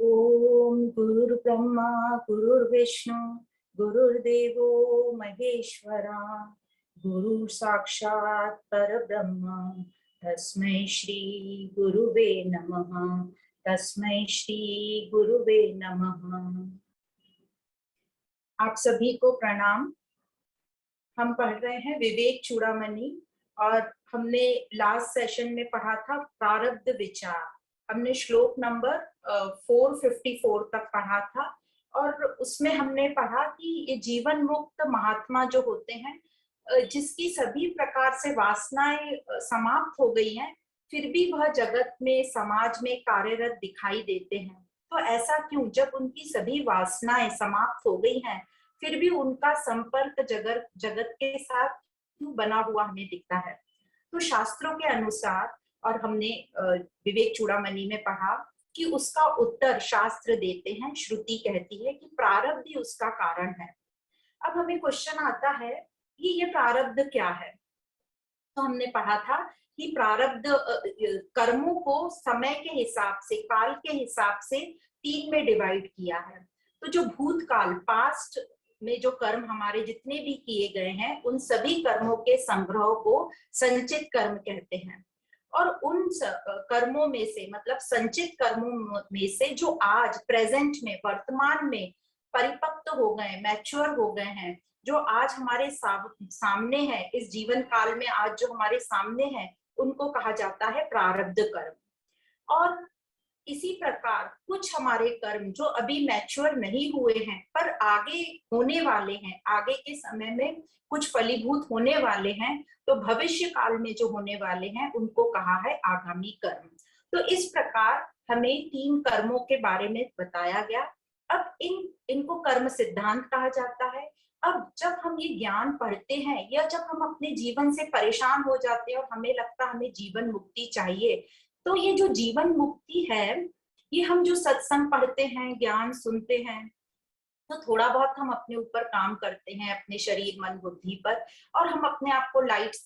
ओम गुरुर्ब्रह्मा गुरुर्विष्णु गुरुर्देवो महेश्वरा गुरु साक्षात् परब्रह्म तस्मै श्री गुरुवे नमः। तस्मै श्री गुरुवे नमः। आप सभी को प्रणाम। हम पढ़ रहे हैं विवेक चूड़ामणि और हमने लास्ट सेशन में पढ़ा था प्रारब्ध विचार। हमने श्लोक नंबर 454 तक पढ़ा था और उसमें हमने पढ़ा कि ये जीवन मुक्त महात्मा जो होते हैं, जिसकी सभी प्रकार से वासनाएं समाप्त हो गई हैं, फिर भी वह जगत में समाज में कार्यरत दिखाई देते हैं। तो ऐसा क्यों? जब उनकी सभी वासनाएं समाप्त हो गई हैं फिर भी उनका संपर्क जगत के साथ क्यों बना हुआ हमें दिखता है? तो शास्त्रों के अनुसार, और हमने विवेक चूड़ामणि में पढ़ा कि उसका उत्तर शास्त्र देते हैं। श्रुति कहती है कि प्रारब्ध ही उसका कारण है। अब हमें क्वेश्चन आता है कि ये प्रारब्ध क्या है? तो हमने पढ़ा था कि प्रारब्ध कर्मों को समय के हिसाब से, काल के हिसाब से 3 में डिवाइड किया है। तो जो भूतकाल, पास्ट में जो कर्म हमारे जितने भी किए गए हैं, उन सभी कर्मों के संग्रह को संचित कर्म कहते हैं। और उन कर्मों में से, मतलब संचित कर्मों में से जो आज प्रेजेंट में, वर्तमान में परिपक्व हो गए, मैच्योर हो गए हैं, जो आज हमारे सामने है, इस जीवन काल में आज जो हमारे सामने है, उनको कहा जाता है प्रारब्ध कर्म। और इसी प्रकार कुछ हमारे कर्म जो अभी मैच्योर नहीं हुए हैं पर आगे होने वाले हैं, आगे के समय में कुछ फलीभूत होने वाले हैं, तो भविष्य काल में जो होने वाले हैं उनको कहा है आगामी कर्म। तो इस प्रकार हमें 3 कर्मों के बारे में बताया गया। अब इनको कर्म सिद्धांत कहा जाता है। अब जब हम ये ज्ञान पढ़ते हैं या जब हम अपने जीवन से परेशान हो जाते हैं और हमें लगता है हमें जीवन मुक्ति चाहिए, तो ये जो जीवन मुक्ति है, ये हम जो सत्संग पढ़ते हैं, ज्ञान सुनते हैं, तो थोड़ा बहुत हम अपने ऊपर काम करते हैं, अपने शरीर मन बुद्धि पर, और हम अपने आप को लाइट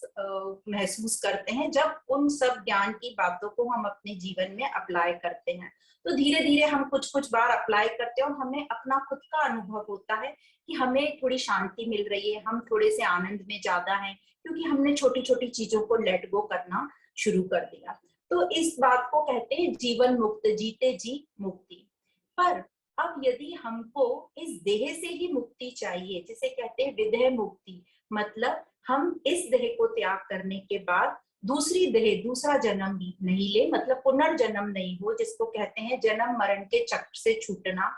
महसूस करते हैं जब उन सब ज्ञान की बातों को हम अपने जीवन में अप्लाई करते हैं। तो धीरे धीरे हम कुछ कुछ बार अप्लाई करते हैं और हमें अपना खुद का अनुभव होता है कि हमें थोड़ी शांति मिल रही है, हम थोड़े से आनंद में ज्यादा हैं, क्योंकि हमने छोटी छोटी चीजों को लेट गो करना शुरू कर दिया। तो इस बात को कहते हैं जीवन मुक्त, जीते जी मुक्ति। पर अब यदि हमको इस देह से ही मुक्ति चाहिए, जिसे कहते हैं विदेह मुक्ति, मतलब हम इस देह को त्याग करने के बाद दूसरी देह, दूसरा जन्म भी नहीं ले, मतलब पुनर्जन्म नहीं हो, जिसको कहते हैं जन्म मरण के चक्र से छूटना,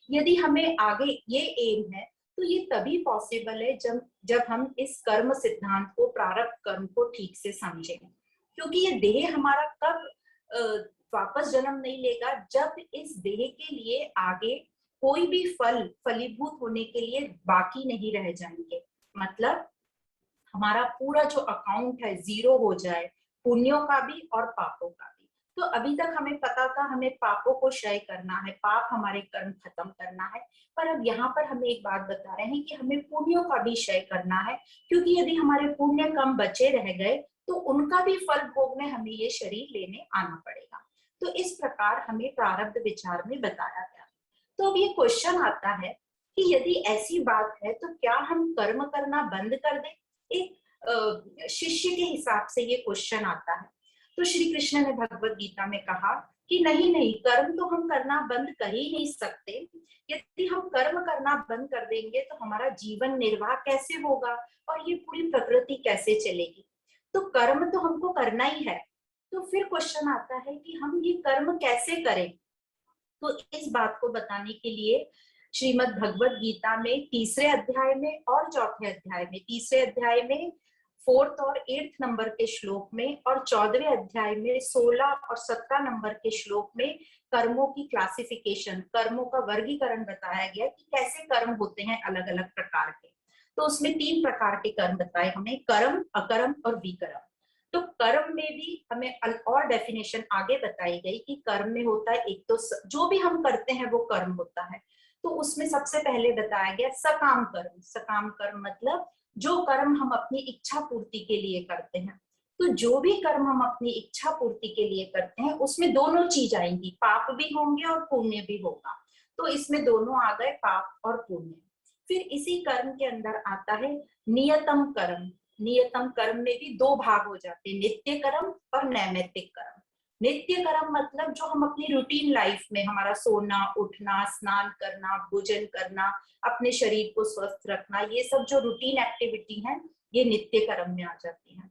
यदि हमें आगे ये एम है, तो ये तभी पॉसिबल है जब हम इस कर्म सिद्धांत को, प्रारब्ध कर्म को ठीक से समझें। क्योंकि ये देह हमारा कब वापस जन्म नहीं लेगा? जब इस देह के लिए आगे कोई भी फलीभूत होने के लिए बाकी नहीं रह जाएंगे। मतलब हमारा पूरा जो अकाउंट है जीरो हो जाए, पुण्यों का भी और पापों का भी। तो अभी तक हमें पता था हमें पापों को क्षय करना है, पाप हमारे कर्म खत्म करना है, पर अब यहाँ पर हमें एक बात बता रहे हैं कि हमें पुण्यों का भी क्षय करना है, क्योंकि यदि हमारे पुण्य कम बचे रह गए तो उनका भी फल भोगने हमें ये शरीर लेने आना पड़ेगा। तो इस प्रकार हमें प्रारब्ध विचार में बताया गया। तो अब ये क्वेश्चन आता है कि यदि ऐसी बात है तो क्या हम कर्म करना बंद कर दें? एक शिष्य के हिसाब से ये क्वेश्चन आता है। तो श्री कृष्ण ने भगवत गीता में कहा कि नहीं नहीं, कर्म तो हम करना बंद कर ही नहीं सकते। यदि हम कर्म करना बंद कर देंगे तो हमारा जीवन निर्वाह कैसे होगा और ये पूरी प्रकृति कैसे चलेगी? तो कर्म तो हमको करना ही है। तो फिर क्वेश्चन आता है कि हम ये कर्म कैसे करें? तो इस बात को बताने के लिए श्रीमद् भगवत गीता में 3रे अध्याय में और 4थे अध्याय में, 3रे अध्याय में 4th और 8th नंबर के श्लोक में और 14वें अध्याय में 16 और 17 नंबर के श्लोक में कर्मों की क्लासिफिकेशन, कर्मों का वर्गीकरण बताया गया कि कैसे कर्म होते हैं अलग अलग प्रकार के। तो उसमें 3 प्रकार के कर्म बताए हमें, कर्म, अकर्म और विकर्म। तो कर्म में भी हमें और डेफिनेशन आगे बताई गई कि कर्म में होता है, एक तो जो भी हम करते हैं वो कर्म होता है। तो उसमें सबसे पहले बताया गया सकाम कर्म। सकाम कर्म मतलब जो कर्म हम अपनी इच्छा पूर्ति के लिए करते हैं। तो जो भी कर्म हम अपनी इच्छा पूर्ति के लिए करते हैं उसमें दोनों चीज आएंगी, पाप भी होंगे और पुण्य भी होगा। तो इसमें दोनों आ गए, पाप और पुण्य। फिर इसी कर्म के अंदर आता है नियतम कर्म। नियतम कर्म में भी दो भाग हो जाते हैं, नित्य कर्म और नैमित्तिक कर्म। नित्य कर्म मतलब जो हम अपनी रूटीन लाइफ में, हमारा सोना, उठना, स्नान करना, भोजन करना, अपने शरीर को स्वस्थ रखना, ये सब जो रूटीन एक्टिविटी है ये नित्य कर्म में आ जाती है।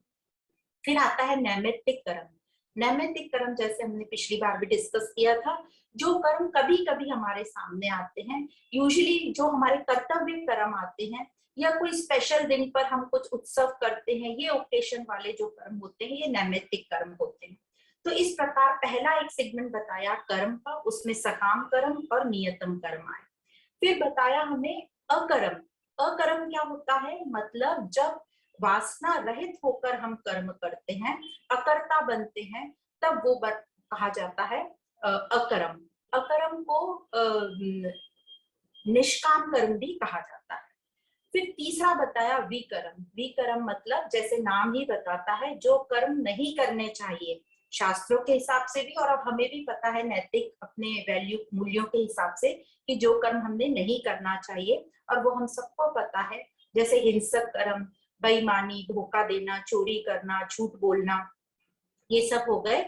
फिर आता है नैमित्तिक कर्म। नैमित्तिक कर्म जैसे हमने पिछली बार भी डिस्कस किया था, जो कर्म कभी कभी हमारे सामने आते हैं, यूजुअली जो हमारे कर्तव्य कर्म आते हैं, या कोई स्पेशल दिन पर हम कुछ उत्सव करते हैं, ये ओकेशन वाले जो कर्म होते हैं ये नैमित्तिक कर्म होते हैं। तो इस प्रकार पहला एक सेगमेंट बताया कर्म का, उसमें सकाम कर्म और नियतम कर्म आए। फिर बताया हमें अकर्म। अकर्म क्या होता है, मतलब जब वासना रहित होकर हम कर्म करते हैं, अकर्ता बनते हैं, तब वो कहा जाता है अकर्म। अकर्म को निष्काम कर्म भी कहा जाता है। फिर तीसरा बताया विकर्म। विकर्म मतलब जैसे नाम ही बताता है, जो कर्म नहीं करने चाहिए शास्त्रों के हिसाब से भी, और अब हमें भी पता है नैतिक अपने वैल्यू मूल्यों के हिसाब से कि जो कर्म हमने नहीं करना चाहिए, और वो हम सबको पता है, जैसे हिंसक कर्म, बेईमानी, धोखा देना, चोरी करना, झूठ बोलना, ये सब हो गए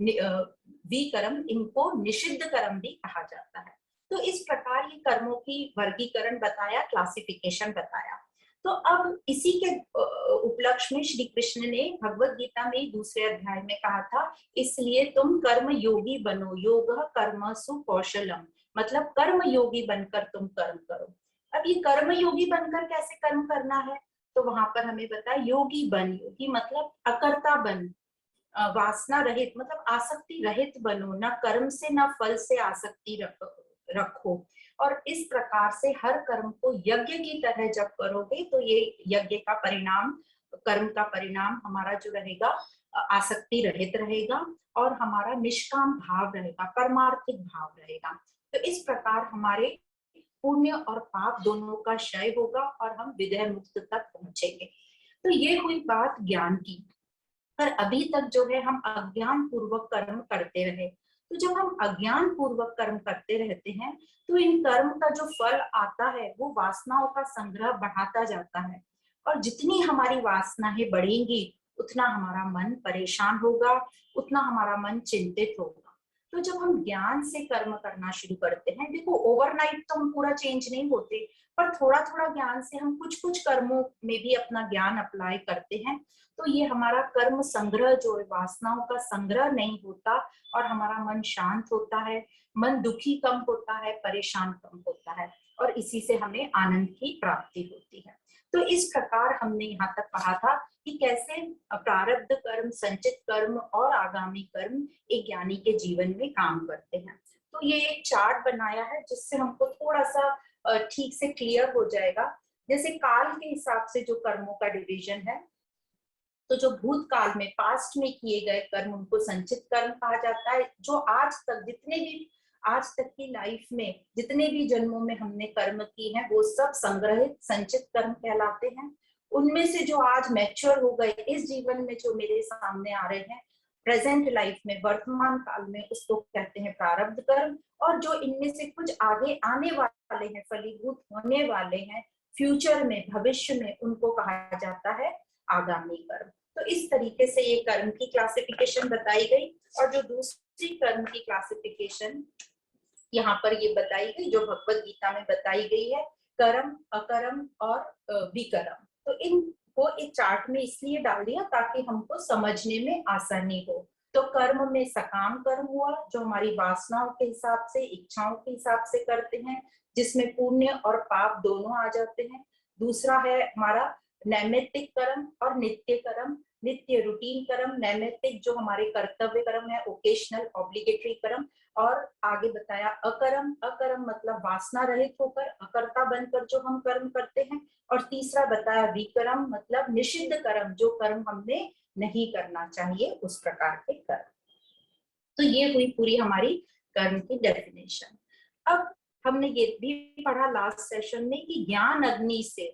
विकर्म। इनको निषिद्ध कर्म भी कहा जाता है। तो इस प्रकार ये कर्मों की वर्गीकरण बताया, क्लासिफिकेशन बताया। तो अब इसी के उपलक्ष्य में श्री कृष्ण ने भगवत गीता में दूसरे अध्याय में कहा था, इसलिए तुम कर्म योगी बनो, योग कर्मसु कौशलम, मतलब कर्म योगी बनकर तुम कर्म करो। अब ये कर्म योगी बनकर कैसे कर्म करना है, तो वहां पर हमें बताया योगी बन। योगी मतलब अकर्ता बन, वासना रहित मतलब आसक्ति रहित बनो, न कर्म से न फल से आसक्ति रखो। और इस प्रकार से हर कर्म को यज्ञ की तरह जब करोगे तो ये यज्ञ का परिणाम, कर्म का परिणाम हमारा जो रहेगा आसक्ति रहित रहेगा, और हमारा निष्काम भाव रहेगा, परमार्थिक भाव रहेगा। तो इस प्रकार हमारे पुण्य और पाप दोनों का क्षय होगा और हम विदेह मुक्त तक पहुंचेंगे। तो ये हुई बात ज्ञान की। पर अभी तक जो है हम अज्ञान पूर्वक कर्म करते रहे। तो जब हम अज्ञान पूर्वक कर्म करते रहते हैं तो इन कर्म का जो फल आता है वो वासनाओं का संग्रह बढ़ाता जाता है, और जितनी हमारी वासनाएं बढ़ेंगी उतना हमारा मन परेशान होगा, उतना हमारा मन चिंतित होगा। तो जब हम ज्ञान से कर्म करना शुरू करते हैं, देखो ओवरनाइट तो हम पूरा चेंज नहीं होते, पर थोड़ा थोड़ा ज्ञान से हम कुछ कुछ कर्मों में भी अपना ज्ञान अप्लाई करते हैं, तो ये हमारा कर्म संग्रह जो है, वासनाओं का संग्रह नहीं होता, और हमारा मन शांत होता है, मन दुखी कम होता है, परेशान कम होता है, और इसी से हमें आनंद की प्राप्ति होती है। तो इस प्रकार हमने यहाँ तक कहा था कि कैसे प्रारब्ध कर्म, संचित कर्म और आगामी कर्म एक ज्ञानी के जीवन में काम करते हैं। तो ये एक चार्ट बनाया है जिससे हमको थोड़ा सा ठीक से क्लियर हो जाएगा। जैसे काल के हिसाब से जो कर्मों का डिवीजन है, तो जो भूतकाल में पास्ट में किए गए कर्म उनको संचित कर्म कहा जाता है। जो आज तक जितने भी, आज तक की लाइफ में जितने भी जन्मों में हमने कर्म की है वो सब संग्रहित संचित कर्म कहलाते हैं। उनमें से जो आज मैच्योर हो गए इस जीवन में जो मेरे सामने आ रहे हैं प्रेजेंट लाइफ में, वर्तमान काल में, उसको कहते हैं प्रारब्ध कर्म। और जो इनमें से कुछ आगे आने वाले हैं, फलीभूत होने वाले हैं फ्यूचर में, भविष्य में, उनको कहा जाता है आगामी कर्म। तो इस तरीके से ये कर्म की क्लासिफिकेशन बताई गई। और जो दूसरी कर्म की क्लासिफिकेशन यहाँ पर ये बताई गई, जो भगवत गीता में बताई गई है, कर्म, अकर्म और विकर्म। तो इनको एक चार्ट में इसलिए डाल दिया ताकि हमको समझने में आसानी हो। तो कर्म में सकाम कर्म हुआ, जो हमारी वासनाओं के हिसाब से, इच्छाओं के हिसाब से करते हैं, जिसमें पुण्य और पाप दोनों आ जाते हैं। दूसरा है हमारा नैमित्तिक कर्म और नित्य कर्म। नित्य रूटीन कर्म, नैमित्तिक जो हमारे कर्तव्य कर्म है, ओकेशनल ऑब्लिगेटरी कर्म। और आगे बताया अकर्म। अकर्म मतलब वासना रहित होकर, अकर्ता बनकर जो हम कर्म करते हैं। और तीसरा बताया विकर्म, मतलब निषिद्ध कर्म, जो कर्म हमने नहीं करना चाहिए उस प्रकार के कर्म। तो ये हुई पूरी हमारी कर्म की डेफिनेशन। अब हमने ये भी पढ़ा लास्ट सेशन में कि ज्ञान अग्नि से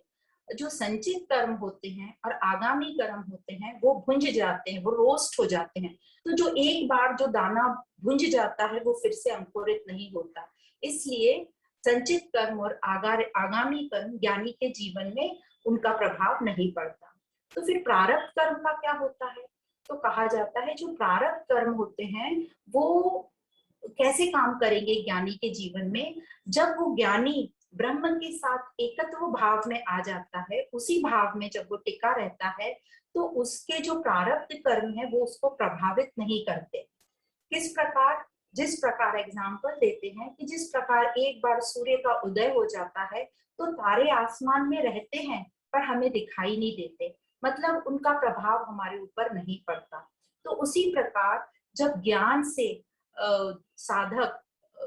जो संचित कर्म होते हैं और आगामी कर्म होते हैं वो भुंज जाते हैं, वो रोस्ट हो जाते हैं। तो जो एक बार जो दाना भुंज जाता है वो फिर से अंकुरित नहीं होता। इसलिए संचित कर्म और आगामी कर्म ज्ञानी के जीवन में उनका प्रभाव नहीं पड़ता। तो फिर प्रारब्ध कर्म का क्या होता है? तो कहा जाता है जो प्रारब्ध कर्म होते हैं वो कैसे काम करेंगे ज्ञानी के जीवन में? जब वो ज्ञानी ब्रह्म के साथ एकत्व भाव में आ जाता है, उसी भाव में जब वो टिका रहता है, तो उसके जो प्रारब्ध कर्म है वो उसको प्रभावित नहीं करते। किस प्रकार? जिस प्रकार एग्जाम्पल देते हैं कि जिस प्रकार एक बार सूर्य का उदय हो जाता है तो तारे आसमान में रहते हैं पर हमें दिखाई नहीं देते, मतलब उनका प्रभाव हमारे ऊपर नहीं पड़ता। तो उसी प्रकार जब ज्ञान से साधक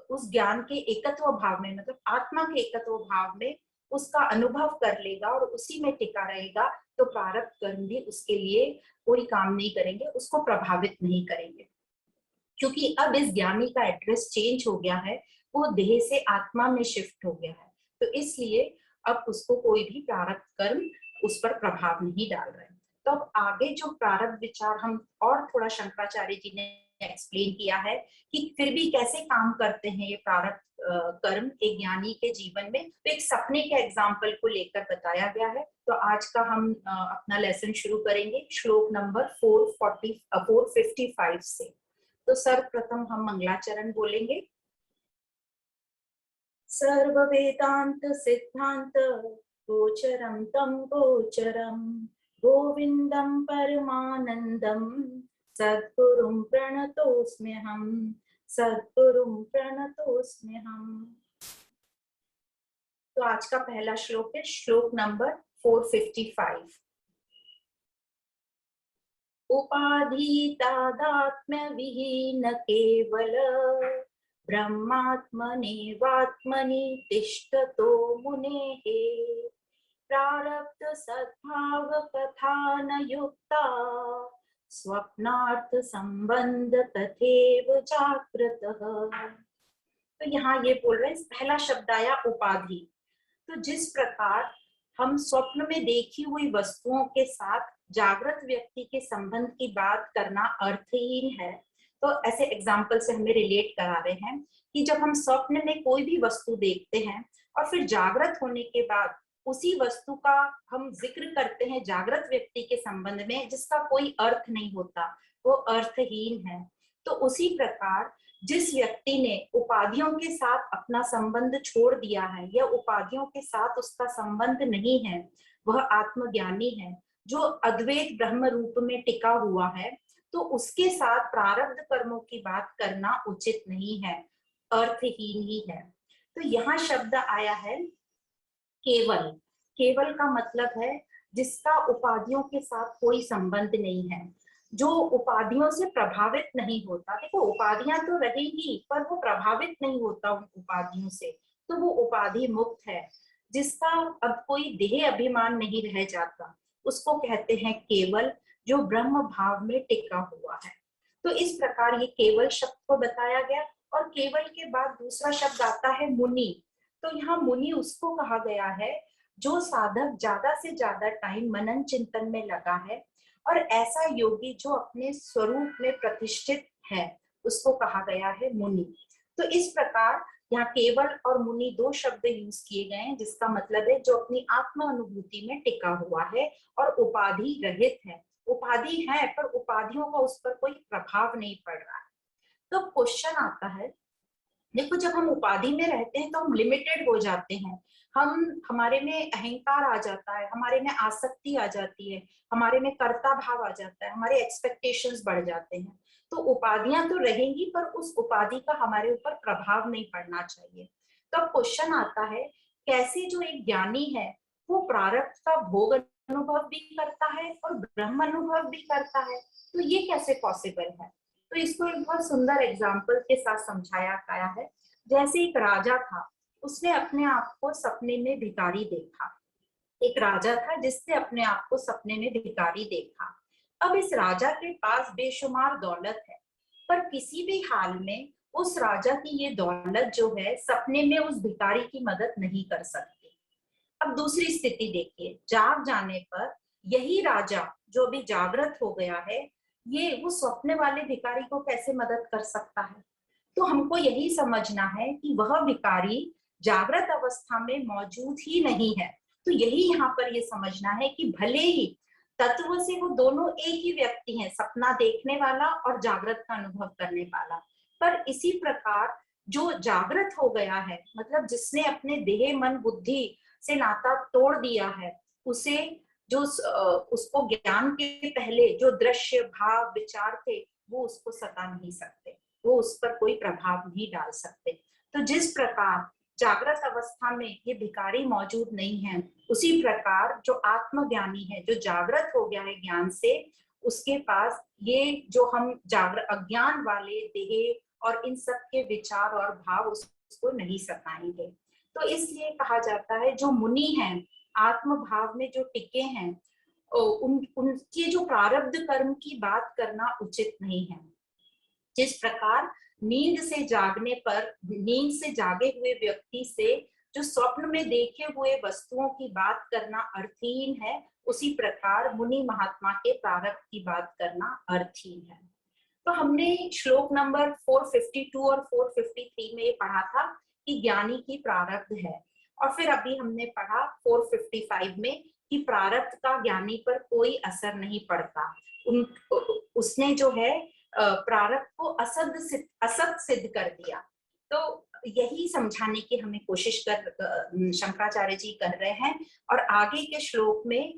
उस ज्ञान के एकत्व भाव में, मतलब आत्मा के एकत्व भाव में उसका अनुभव कर लेगा और उसी में टिका रहेगा, तो प्रारब्ध कर्म भी उसके लिए कोई काम नहीं करेंगे, उसको प्रभावित नहीं करेंगे। क्योंकि अब इस ज्ञानी का एड्रेस चेंज हो गया है, वो देह से आत्मा में शिफ्ट हो गया है, तो इसलिए अब उसको कोई भी प्रारब्ध कर्म उस पर प्रभाव नहीं डाल रहे। तो अब आगे जो प्रारब्ध विचार हम और थोड़ा शंकराचार्य जी ने एक्सप्लेन किया है कि फिर भी कैसे काम करते हैं ये प्रारब्ध कर्म एक ज्ञानी के जीवन में, तो एक सपने के एग्जाम्पल को लेकर बताया गया है। तो आज का हम अपना लेसन शुरू करेंगे श्लोक नंबर 455 से। तो सर्वप्रथम हम मंगलाचरण बोलेंगे। सर्व वेदांत सिद्धांत गोचरम तम गोचरम गोविंदम परमानंदम सद्गुरुं प्रणतोस्म्यहम् सद्गुरुं प्रणतोस्म्यहम्। तो आज का पहला श्लोक है श्लोक नंबर 455। उपाधि विहीन केवल ब्रह्मात्मनेवात्मनि तिष्ठतो मुनेः प्रारब्ध सद्भाव कथान युक्ता स्वप्नार्थ संबंध तथैव जागृतः। तो यहाँ ये बोल रहे हैं, पहला शब्द आया उपाधि। तो जिस प्रकार हम स्वप्न में देखी हुई वस्तुओं के साथ जागृत व्यक्ति के संबंध की बात करना अर्थहीन है, तो ऐसे एग्जाम्पल से हमें रिलेट करा रहे हैं कि जब हम स्वप्न में कोई भी वस्तु देखते हैं और फिर जागृत होने के बाद उसी वस्तु का हम जिक्र करते हैं जागृत व्यक्ति के संबंध में, जिसका कोई अर्थ नहीं होता, वो अर्थहीन है। तो उसी प्रकार जिस व्यक्ति ने उपाधियों के साथ अपना संबंध छोड़ दिया है या उपाधियों के साथ उसका संबंध नहीं है, वह आत्मज्ञानी है जो अद्वैत ब्रह्म रूप में टिका हुआ है। तो उसके साथ प्रारब्ध कर्मों की बात करना उचित नहीं है, अर्थहीन ही है। तो यहाँ शब्द आया है केवल। केवल का मतलब है जिसका उपाधियों के साथ कोई संबंध नहीं है, जो उपाधियों से प्रभावित नहीं होता। देखो उपाधियां तो रहेंगी पर वो प्रभावित नहीं होता उन उपाधियों से, तो वो उपाधि मुक्त है। जिसका अब कोई देह अभिमान नहीं रह जाता, उसको कहते हैं केवल, जो ब्रह्म भाव में टिका हुआ है। तो इस प्रकार ये केवल शब्द को बताया गया। और केवल के बाद दूसरा शब्द आता है मुनि। तो यहाँ मुनि उसको कहा गया है जो साधक ज्यादा से ज्यादा टाइम मनन चिंतन में लगा है, और ऐसा योगी जो अपने स्वरूप में प्रतिष्ठित है, उसको कहा गया है मुनि। तो इस प्रकार यहाँ केवल और मुनि दो शब्द यूज किए गए हैं, जिसका मतलब है जो अपनी आत्मा अनुभूति में टिका हुआ है और उपाधि रहित है। उपाधि है पर उपाधियों का उस पर कोई प्रभाव नहीं पड़ रहा है। तो क्वेश्चन आता है, देखो जब हम उपाधि में रहते हैं तो हम लिमिटेड हो जाते हैं, हमारे में अहंकार आ जाता है, हमारे में आसक्ति आ जाती है, हमारे में कर्ता भाव आ जाता है, हमारे एक्सपेक्टेशंस बढ़ जाते हैं। तो उपाधियां तो रहेंगी पर उस उपाधि का हमारे ऊपर प्रभाव नहीं पड़ना चाहिए। तो अब क्वेश्चन आता है, कैसे जो एक ज्ञानी है वो प्रारब्ध का भोग अनुभव भी करता है और ब्रह्म अनुभव भी करता है, तो ये कैसे पॉसिबल है? तो इसको एक बहुत सुंदर एग्जाम्पल के साथ समझाया गया है। जैसे एक राजा था, उसने अपने आप को सपने में भिखारी देखा। एक राजा था जिसने अपने आप को सपने में भिखारी देखा। अब इस राजा के पास बेशुमार दौलत है, पर किसी भी हाल में उस राजा की ये दौलत जो है सपने में उस भिखारी की मदद नहीं कर सकती। अब दूसरी स्थिति देखिए, जाग जाने पर यही राजा जो अभी जागृत हो गया है, ये वो स्वप्न वाले भिखारी को कैसे मदद कर सकता है? तो हमको यही समझना है कि वह भिखारी जागृत अवस्था में मौजूद ही नहीं है। तो यही यहाँ पर ये समझना है कि भले ही तत्व से वो दोनों एक ही व्यक्ति हैं, सपना देखने वाला और जागृत का अनुभव करने वाला, पर इसी प्रकार जो जागृत हो गया है, मतलब जिसने अपने देह मन बुद्धि से नाता तोड़ दिया है, उसे जो उसको ज्ञान के पहले जो दृश्य भाव विचार थे वो उसको सता नहीं सकते, वो उस पर कोई प्रभाव नहीं डाल सकते। तो जिस प्रकार जागृत अवस्था में ये भिखारी मौजूद नहीं है, उसी प्रकार जो आत्मज्ञानी है, जो जागृत हो गया है ज्ञान से, उसके पास ये जो हम अज्ञान वाले देह और इन सब के विचार और भाव उसको नहीं सताएंगे। तो इसलिए कहा जाता है जो मुनि हैं, आत्म भाव में जो टिके हैं, उनके जो प्रारब्ध कर्म की बात करना उचित नहीं है। जिस प्रकार नींद से जागने पर, नींद से जागे हुए व्यक्ति से जो स्वप्न में देखे हुए वस्तुओं की बात करना अर्थहीन है, उसी प्रकार मुनि महात्मा के प्रारब्ध की बात करना अर्थहीन है। तो हमने श्लोक नंबर 452 और 453 में ये पढ़ा था कि ज्ञानी की प्रारब्ध है, और फिर अभी हमने पढ़ा 455 में कि प्रारब्ध का ज्ञानी पर कोई असर नहीं पड़ता। उसने जो है प्रारब्ध को असत सिद्ध कर दिया। तो यही समझाने की हमें कोशिश शंकराचार्य जी कर रहे हैं, और आगे के श्लोक में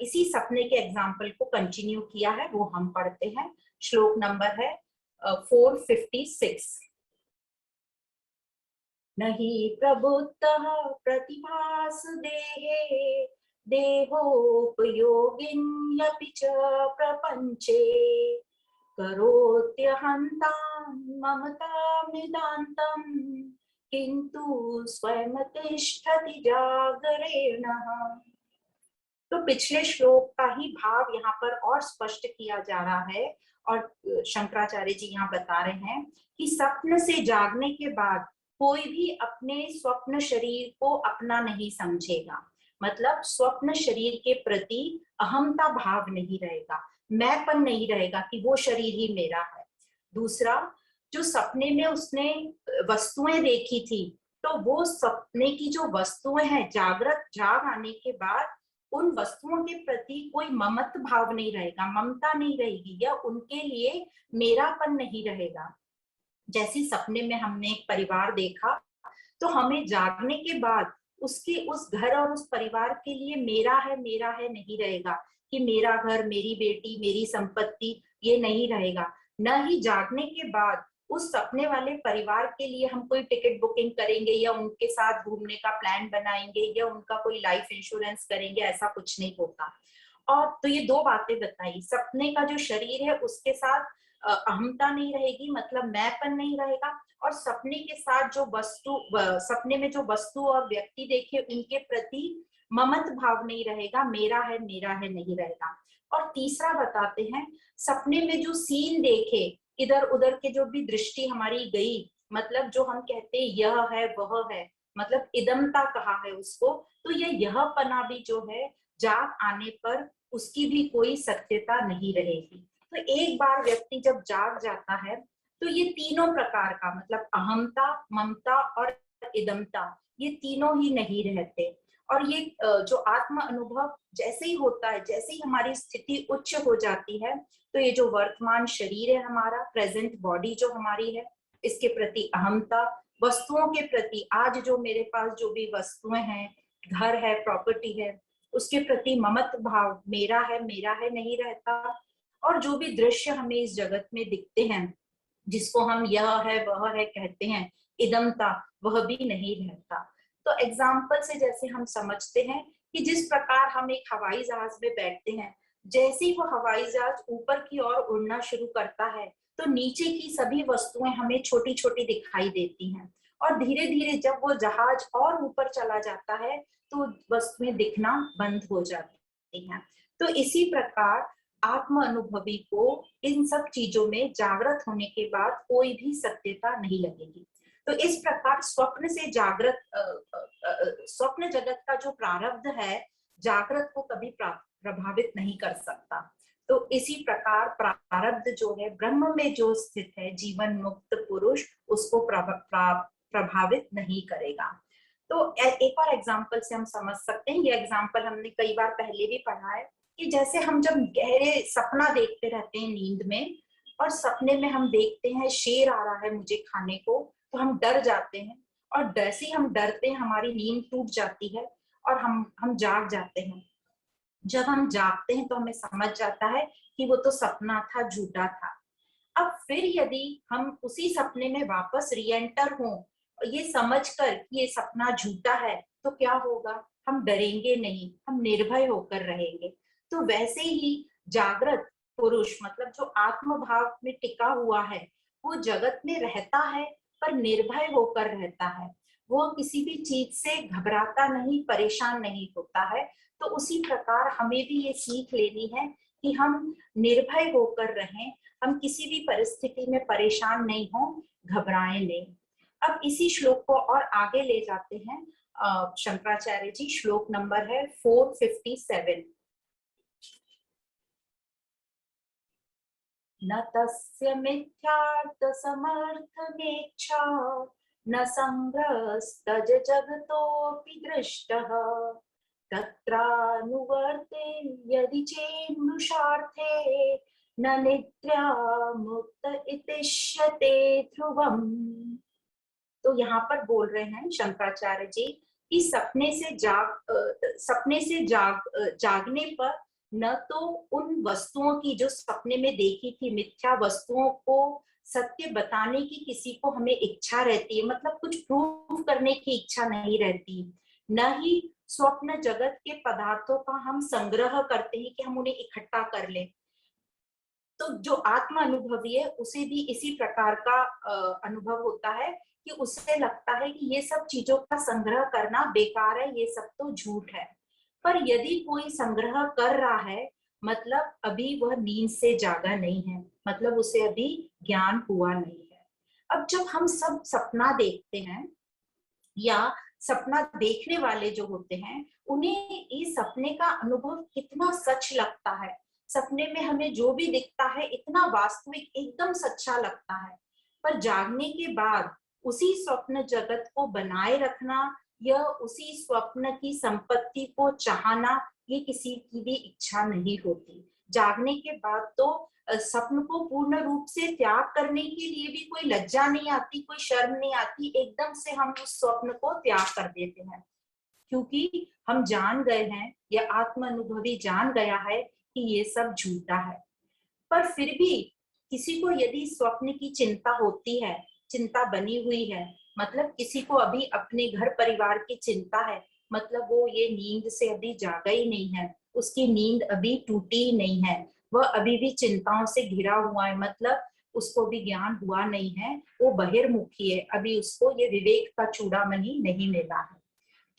इसी सपने के एग्जाम्पल को कंटिन्यू किया है, वो हम पढ़ते हैं। श्लोक नंबर है 456। नहि प्रबुद्धः प्रतिभास देहे देहोपयोगिन्यपि च प्रपञ्चे करोत्यहन्तां ममतामिदान्तं किन्तु स्वयं तिष्ठति जागरेण। तो पिछले श्लोक का ही भाव यहाँ पर और स्पष्ट किया जा रहा है, और शंकराचार्य जी यहाँ बता रहे हैं कि स्वप्न से जागने के बाद कोई भी अपने स्वप्न शरीर को अपना नहीं समझेगा। मतलब स्वप्न शरीर के प्रति अहमता भाव नहीं रहेगा, मैंपन नहीं रहेगा कि वो शरीर ही मेरा है। दूसरा, जो सपने में उसने वस्तुएं देखी थी, तो वो सपने की जो वस्तुएं हैं, जाग आने के बाद उन वस्तुओं के प्रति कोई ममत्व भाव नहीं रहेगा, ममता नहीं रहेगी, या उनके लिए मेरापन नहीं रहेगा। जैसे सपने में हमने एक परिवार देखा, तो हमें जागने के बाद उसके उस घर और उस परिवार के लिए मेरा है नहीं रहेगा, कि मेरा घर, मेरी बेटी, मेरी संपत्ति, ये नहीं रहेगा। न ही जागने के बाद उस सपने वाले परिवार के लिए हम कोई टिकट बुकिंग करेंगे, या उनके साथ घूमने का प्लान बनाएंगे, या उनका कोई लाइफ इंश्योरेंस करेंगे, ऐसा कुछ नहीं होता। और तो ये दो बातें बताई, सपने का जो शरीर है उसके साथ अहमता नहीं रहेगी, मतलब मैंपन नहीं रहेगा, और सपने के साथ जो वस्तु, सपने में जो वस्तु और व्यक्ति देखे उनके प्रति ममत्व भाव नहीं रहेगा, मेरा है नहीं रहेगा। और तीसरा बताते हैं, सपने में जो सीन देखे, इधर उधर के जो भी दृष्टि हमारी गई, मतलब जो हम कहते हैं यह है वह है, मतलब इदमता कहा है उसको, तो यह पना भी जो है जाग आने पर उसकी भी कोई सत्यता नहीं रहेगी। तो एक बार व्यक्ति जब जाग जाता है, तो ये तीनों प्रकार का, मतलब अहमता, ममता और इदमता, ये तीनों ही नहीं रहते। और ये जो आत्म अनुभव जैसे ही होता है, जैसे ही हमारी स्थिति उच्च हो जाती है, तो ये जो वर्तमान शरीर है हमारा, प्रेजेंट बॉडी जो हमारी है, इसके प्रति अहमता, वस्तुओं के प्रति, आज जो मेरे पास जो भी वस्तुएं हैं, घर है, प्रॉपर्टी है, उसके प्रति ममत्व भाव, मेरा है नहीं रहता। और जो भी दृश्य हमें इस जगत में दिखते हैं, जिसको हम यह है वह है कहते हैं, इदमता, वह भी नहीं रहता। तो एग्जाम्पल से जैसे हम समझते हैं कि जिस प्रकार हम एक हवाई जहाज में बैठते हैं, जैसे ही वो हवाई जहाज ऊपर की ओर उड़ना शुरू करता है, तो नीचे की सभी वस्तुएं हमें छोटी छोटी दिखाई देती हैं, और धीरे धीरे जब वो जहाज और ऊपर चला जाता है, तो वस्तुएं दिखना बंद हो जाती हैं। तो इसी प्रकार आत्म अनुभवी को इन सब चीजों में जागृत होने के बाद कोई भी सत्यता नहीं लगेगी। तो इस प्रकार स्वप्न से जागृत स्वप्न जगत का जो प्रारब्ध है जागृत को कभी प्रभावित नहीं कर सकता। तो इसी प्रकार प्रारब्ध जो है ब्रह्म में जो स्थित है जीवन मुक्त पुरुष उसको प्रभावित नहीं करेगा। तो एक और एग्जाम्पल से हम समझ सकते हैं, ये एग्जाम्पल हमने कई बार पहले भी पढ़ा है कि जैसे हम जब गहरे सपना देखते रहते हैं नींद में और सपने में हम देखते हैं शेर आ रहा है मुझे खाने को, तो हम डर जाते हैं और जैसे ही हम डरते हैं हमारी नींद टूट जाती है और हम जाग जाते हैं। जब हम जागते हैं तो हमें समझ जाता है कि वो तो सपना था, झूठा था। अब फिर यदि हम उसी सपने में वापस री एंटर हों ये समझकर कि ये सपना झूठा है तो क्या होगा, हम डरेंगे नहीं, हम निर्भय होकर रहेंगे। तो वैसे ही जागृत पुरुष मतलब जो आत्म भाव में टिका हुआ है वो जगत में रहता है पर निर्भय होकर रहता है, वो किसी भी चीज से घबराता नहीं, परेशान नहीं होता है। तो उसी प्रकार हमें भी ये सीख लेनी है कि हम निर्भय होकर रहें, हम किसी भी परिस्थिति में परेशान नहीं हो, घबराएं नहीं। अब इसी श्लोक को और आगे ले जाते हैं शंकराचार्य जी। श्लोक नंबर है 457। न तस्य मिथ्यार्थ समर्थमेच्छा न संग्रहस्तज जगतोऽपि दृष्टः तत्रानुवर्ते यदि चेन्मृषार्थे न निद्रा मुक्त इतिष्यते ध्रुवम्। तो यहाँ पर बोल रहे हैं शंकराचार्य जी कि सपने से जागने पर न तो उन वस्तुओं की जो सपने में देखी थी मिथ्या वस्तुओं को सत्य बताने की किसी को हमें इच्छा रहती है, मतलब कुछ प्रूव करने की इच्छा नहीं रहती, न ही स्वप्न जगत के पदार्थों का हम संग्रह करते हैं कि हम उन्हें इकट्ठा कर लें। तो जो आत्म अनुभवी है उसे भी इसी प्रकार का अनुभव होता है कि उससे लगता है कि ये सब चीजों का संग्रह करना बेकार है, ये सब तो झूठ है। पर यदि कोई संग्रह कर रहा है मतलब अभी वह नींद से जागा नहीं है, मतलब उसे अभी ज्ञान हुआ नहीं है। अब जब हम सब सपना देखते हैं या सपना देखने वाले जो होते हैं उन्हें इस सपने का अनुभव कितना सच लगता है, सपने में हमें जो भी दिखता है इतना वास्तविक एकदम सच्चा लगता है। पर जागने के बाद उसी स्वप्न जगत को बनाए रखना या उसी स्वप्न की संपत्ति को चाहना ये किसी की भी इच्छा नहीं होती। जागने के बाद तो स्वप्न को पूर्ण रूप से त्याग करने के लिए भी कोई लज्जा नहीं आती, कोई शर्म नहीं आती, एकदम से हम उस स्वप्न को त्याग कर देते हैं क्योंकि हम जान गए हैं या आत्म अनुभवी जान गया है कि ये सब झूठा है। पर फिर भी किसी को यदि स्वप्न की चिंता होती है, चिंता बनी हुई है, मतलब किसी को अभी अपने घर परिवार की चिंता है, मतलब वो ये नींद से अभी जागा ही नहीं है, उसकी नींद अभी टूटी ही नहीं है, वह अभी भी चिंताओं से घिरा हुआ है, मतलब उसको भी ज्ञान हुआ नहीं है, वो बहिर्मुखी है, अभी उसको ये विवेक का चूड़ामणि नहीं मिला है।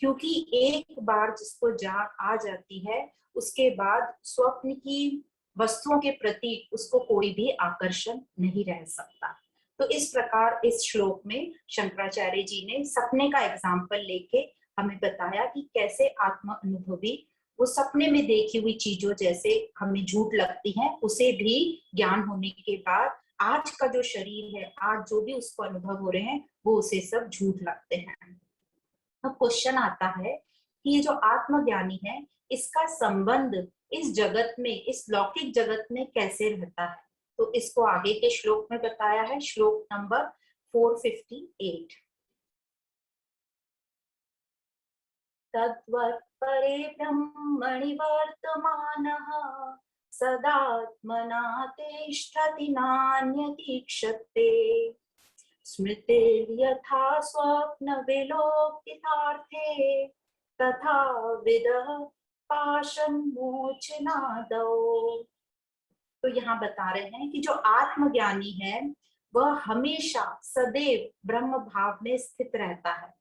क्योंकि एक बार जिसको जाग आ जाती है उसके बाद स्वप्न की वस्तुओं के प्रति उसको कोई भी आकर्षण नहीं रह सकता। तो इस प्रकार इस श्लोक में शंकराचार्य जी ने सपने का एग्जाम्पल लेके हमें बताया कि कैसे आत्म अनुभवी वो सपने में देखी हुई चीजों जैसे हमें झूठ लगती है उसे भी ज्ञान होने के बाद आज का जो शरीर है, आज जो भी उसको अनुभव हो रहे हैं वो उसे सब झूठ लगते हैं। अब क्वेश्चन आता है कि ये जो आत्मज्ञानी है इसका संबंध इस जगत में, इस लौकिक जगत में कैसे रहता है। तो इसको आगे के श्लोक में बताया है, श्लोक नंबर 458। तद्वत्परे ब्रह्मणि वर्तमानः सदात्मना तिष्ठति नान्यतीक्षते स्मृतिर्यथा स्वप्नविलोकितार्थे तथा विदः पाशन्मोचनादौ। तो यहाँ बता रहे हैं कि जो आत्मज्ञानी है वह हमेशा सदैव ब्रह्म भाव में स्थित रहता है।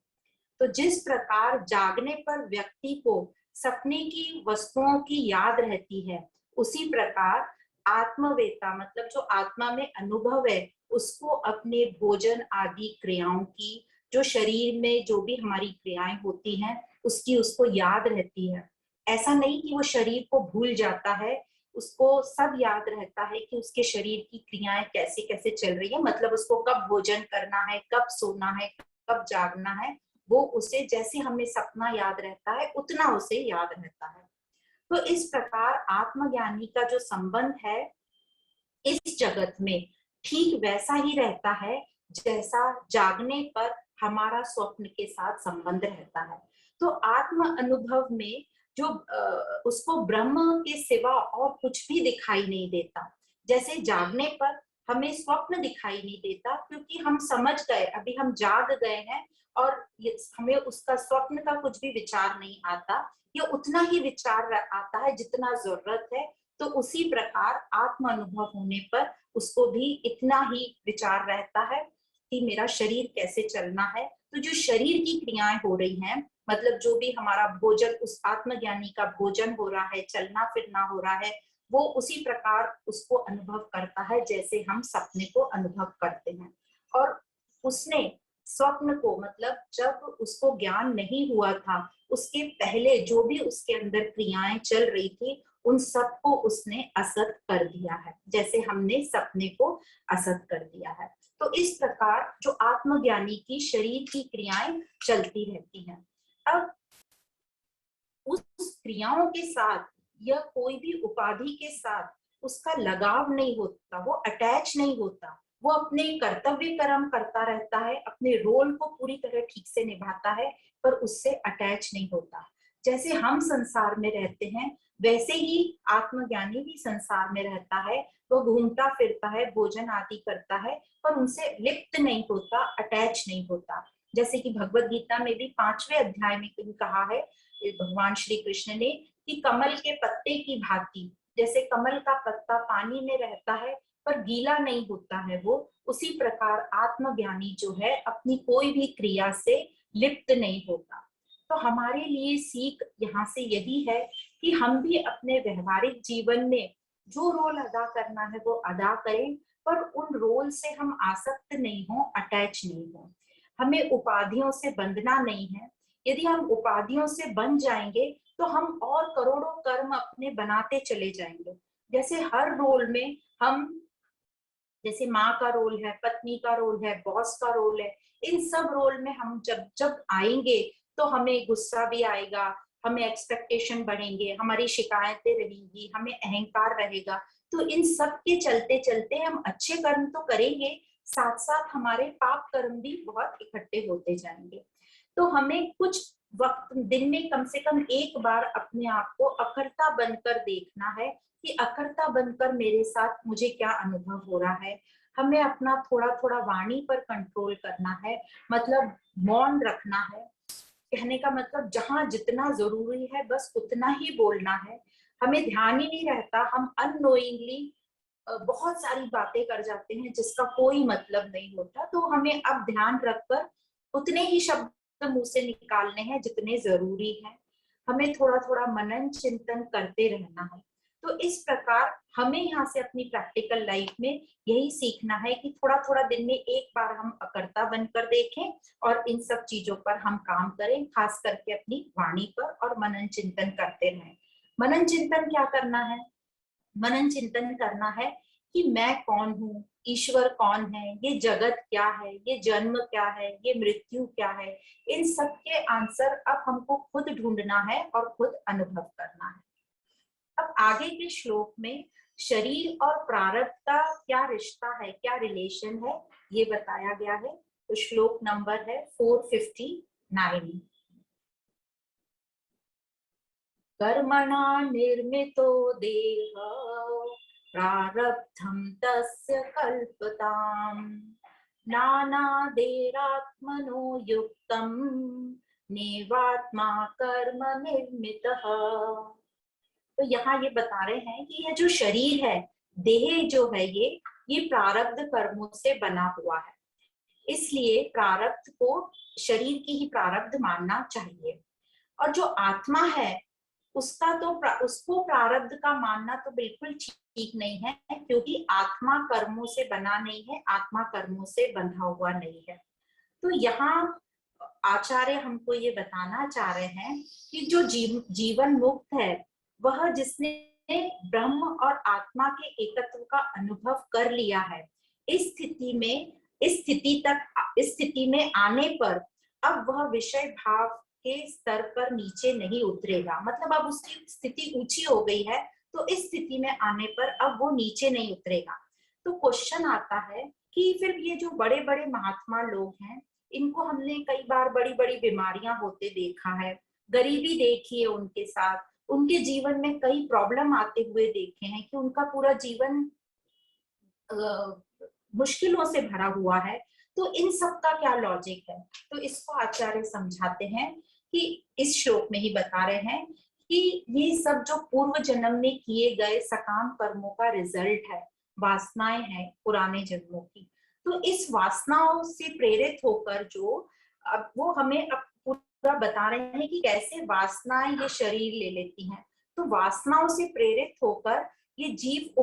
तो जिस प्रकार जागने पर व्यक्ति को सपने की वस्तुओं की याद रहती है उसी प्रकार आत्मवेता मतलब जो आत्मा में अनुभव है, उसको अपने भोजन आदि क्रियाओं की, जो शरीर में जो भी हमारी क्रियाएं होती हैं उसकी उसको याद रहती है। ऐसा नहीं कि वो शरीर को भूल जाता है, उसको सब याद रहता है कि उसके शरीर की क्रियाएं कैसे कैसे चल रही है, मतलब उसको कब भोजन करना है, कब सोना है, कब जागना है, वो उसे जैसे हमें सपना याद रहता है उतना उसे याद रहता है। तो इस प्रकार आत्मज्ञानी का जो संबंध है इस जगत में ठीक वैसा ही रहता है जैसा जागने पर हमारा स्वप्न के साथ संबंध रहता है। तो आत्म अनुभव में जो उसको ब्रह्म के सिवा और कुछ भी दिखाई नहीं देता। जैसे जागने पर हमें स्वप्न दिखाई नहीं देता क्योंकि हम समझ गए, अभी हम जाग गए हैं और हमें उसका स्वप्न का कुछ भी विचार नहीं आता, ये उतना ही विचार आता है जितना जरूरत है। तो उसी प्रकार आत्म अनुभव होने पर उसको भी इतना ही विचार रहता है कि मेरा शरीर कैसे चलना है। तो जो शरीर की क्रियाएं हो रही हैं, मतलब जो भी हमारा भोजन, उस आत्मज्ञानी का भोजन हो रहा है, चलना फिरना हो रहा है, वो उसी प्रकार उसको अनुभव करता है जैसे हम सपने को अनुभव करते हैं। और उसने स्वप्न को, मतलब जब उसको ज्ञान नहीं हुआ था उसके पहले जो भी उसके अंदर क्रियाएं चल रही थी उन सबको उसने असत कर दिया है, जैसे हमने सपने को असत कर दिया है। तो इस प्रकार जो आत्मज्ञानी की शरीर की क्रियाएं चलती रहती हैं। अब उस क्रियाओं के साथ या कोई भी उपाधि के साथ उसका लगाव नहीं होता, वो अटैच नहीं होता, वो अपने कर्तव्य कर्म करता रहता है, अपने रोल को पूरी तरह ठीक से निभाता है, पर उससे अटैच नहीं होता। जैसे हम संसार में रहते हैं वैसे ही आत्मज्ञानी भी संसार में रहता है, वो घूमता फिरता है, भोजन आदि करता है, पर उनसे लिप्त नहीं होता, अटैच नहीं होता। जैसे कि भगवत गीता में भी 5वें अध्याय में कहा है भगवान श्री कृष्ण ने कि कमल के पत्ते की भांति, जैसे कमल का पत्ता पानी में रहता है पर गीला नहीं होता है, वो उसी प्रकार आत्मज्ञानी जो है अपनी कोई भी क्रिया से लिप्त नहीं होता। तो हमारे लिए सीख यहाँ से यही है कि हम भी अपने व्यवहारिक जीवन में जो रोल अदा करना है वो अदा करें, पर उन रोल से हम आसक्त नहीं हो, अटैच नहीं हो। हमें उपाधियों से बंधना नहीं है। यदि हम उपाधियों से बन जाएंगे तो हम और करोड़ों कर्म अपने बनाते चले जाएंगे। जैसे हर रोल में हम, जैसे माँ का रोल है, पत्नी का रोल है, बॉस का रोल है, इन सब रोल में हम जब जब आएंगे तो हमें गुस्सा भी आएगा, हमें एक्सपेक्टेशन बढ़ेंगे, हमारी शिकायतें रहेंगी, हमें अहंकार रहेगा। तो इन सब के चलते चलते हम अच्छे कर्म तो करेंगे, साथ साथ हमारे पाप कर्म भी बहुत इकट्ठे होते जाएंगे। तो हमें कुछ वक्त दिन में कम से कम एक बार अपने आप को अकर्ता बनकर देखना है कि अकर्ता बनकर मेरे साथ मुझे क्या अनुभव हो रहा है। हमें अपना थोड़ा थोड़ा वाणी पर कंट्रोल करना है, मतलब मौन रखना है। कहने का मतलब जहां जितना जरूरी है बस उतना ही बोलना है। हमें ध्यान ही नहीं रहता, हम अननोइंगली बहुत सारी बातें कर जाते हैं जिसका कोई मतलब नहीं होता। तो हमें अब ध्यान रखकर उतने ही शब्द मुंह से निकालने हैं जितने जरूरी हैं। हमें थोड़ा थोड़ा मनन चिंतन करते रहना है। तो इस प्रकार हमें यहाँ से अपनी प्रैक्टिकल लाइफ में यही सीखना है कि थोड़ा थोड़ा दिन में एक बार हम अकर्ता बनकर देखें और इन सब चीजों पर हम काम करें, खास करके अपनी वाणी पर, और मनन चिंतन करते रहें। मनन चिंतन क्या करना है? मनन चिंतन करना है कि मैं कौन हूँ, ईश्वर कौन है, ये जगत क्या है, ये जन्म क्या है, ये मृत्यु क्या है। इन सब के आंसर अब हमको खुद ढूंढना है और खुद अनुभव करना है। अब आगे के श्लोक में शरीर और प्रारब्ध का क्या रिश्ता है, क्या रिलेशन है, ये बताया गया है। तो श्लोक नंबर है 459। कर्मणा निर्मितो देह प्रारब्धं तस्य कल्पताम् नानादेरात्मनो युक्तम् नैवात्मा कर्म निर्मितः। तो यहाँ ये बता रहे हैं कि यह जो शरीर है, देह जो है, ये प्रारब्ध कर्मों से बना हुआ है, इसलिए प्रारब्ध को शरीर की ही प्रारब्ध मानना चाहिए। और जो आत्मा है उसको प्रारब्ध का मानना तो बिल्कुल ठीक नहीं है, क्योंकि आत्मा कर्मों से बना नहीं है, आत्मा कर्मों से बंधा हुआ नहीं है। तो यहाँ आचार्य हमको ये बताना चाह रहे हैं कि जो जीवन मुक्त है, वह जिसने ब्रह्म और आत्मा के एकत्व का अनुभव कर लिया है, इस स्थिति में आने पर अब वह विषय भाव के स्तर पर नीचे नहीं उतरेगा। मतलब अब उसकी स्थिति ऊंची हो गई है, तो इस स्थिति में आने पर अब वो नीचे नहीं उतरेगा। तो क्वेश्चन आता है कि फिर ये जो बड़े बड़े महात्मा लोग हैं, इनको हमने कई बार बड़ी बड़ी बीमारियां होते देखा है, गरीबी देखी है उनके साथ, उनके जीवन में कई प्रॉब्लम आते हुए देखे हैं कि उनका पूरा जीवन मुश्किलों से भरा हुआ है। तो इन सब का क्या लॉजिक है? तो इसको आचार्य समझाते हैं कि इस श्लोक में ही बता रहे हैं कि ये सब जो पूर्व जन्म में किए गए सकाम कर्मों का रिजल्ट है, वासनाएं हैं पुराने जन्मों की। तो इस वासनाओं से प्रेरित होकर जो अब वो हमें अब पूरा बता रहे हैं कि कैसे वासनाएं ये शरीर ले लेती हैं। तो वासनाओं से प्रेरित होकर ये जीव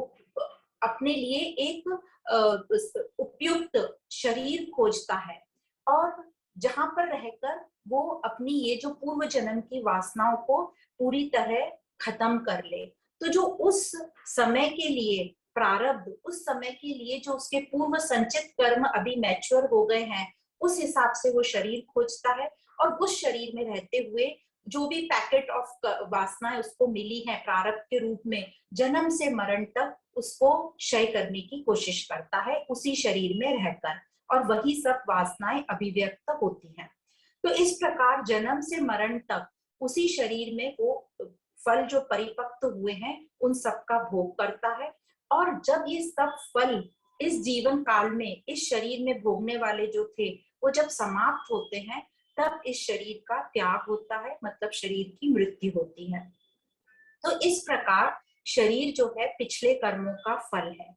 अपने लिए एक उपयुक्त शरीर खोजता है, और जहां पर रहकर वो अपनी ये जो पूर्व जन्म की वासनाओं को पूरी तरह खत्म कर ले। तो जो उस समय के लिए प्रारब्ध, उस समय के लिए जो उसके पूर्व संचित कर्म अभी मैच्योर हो गए हैं, उस हिसाब से वो शरीर खोजता है, और उस शरीर में रहते हुए जो भी पैकेट ऑफ वासनाएं उसको मिली है प्रारब्ध के रूप में, जन्म से मरण तक उसको क्षय करने की कोशिश करता है उसी शरीर में रहकर, और वही सब वासनाएं अभिव्यक्त होती हैं। तो इस प्रकार जन्म से मरण तक उसी शरीर में वो फल जो परिपक्व हुए हैं उन सब का भोग करता है। और जब ये सब फल इस जीवन काल में इस शरीर में भोगने वाले जो थे वो जब समाप्त होते हैं, तब इस शरीर का त्याग होता है, मतलब शरीर की मृत्यु होती है। तो इस प्रकार शरीर जो है पिछले कर्मों का फल है।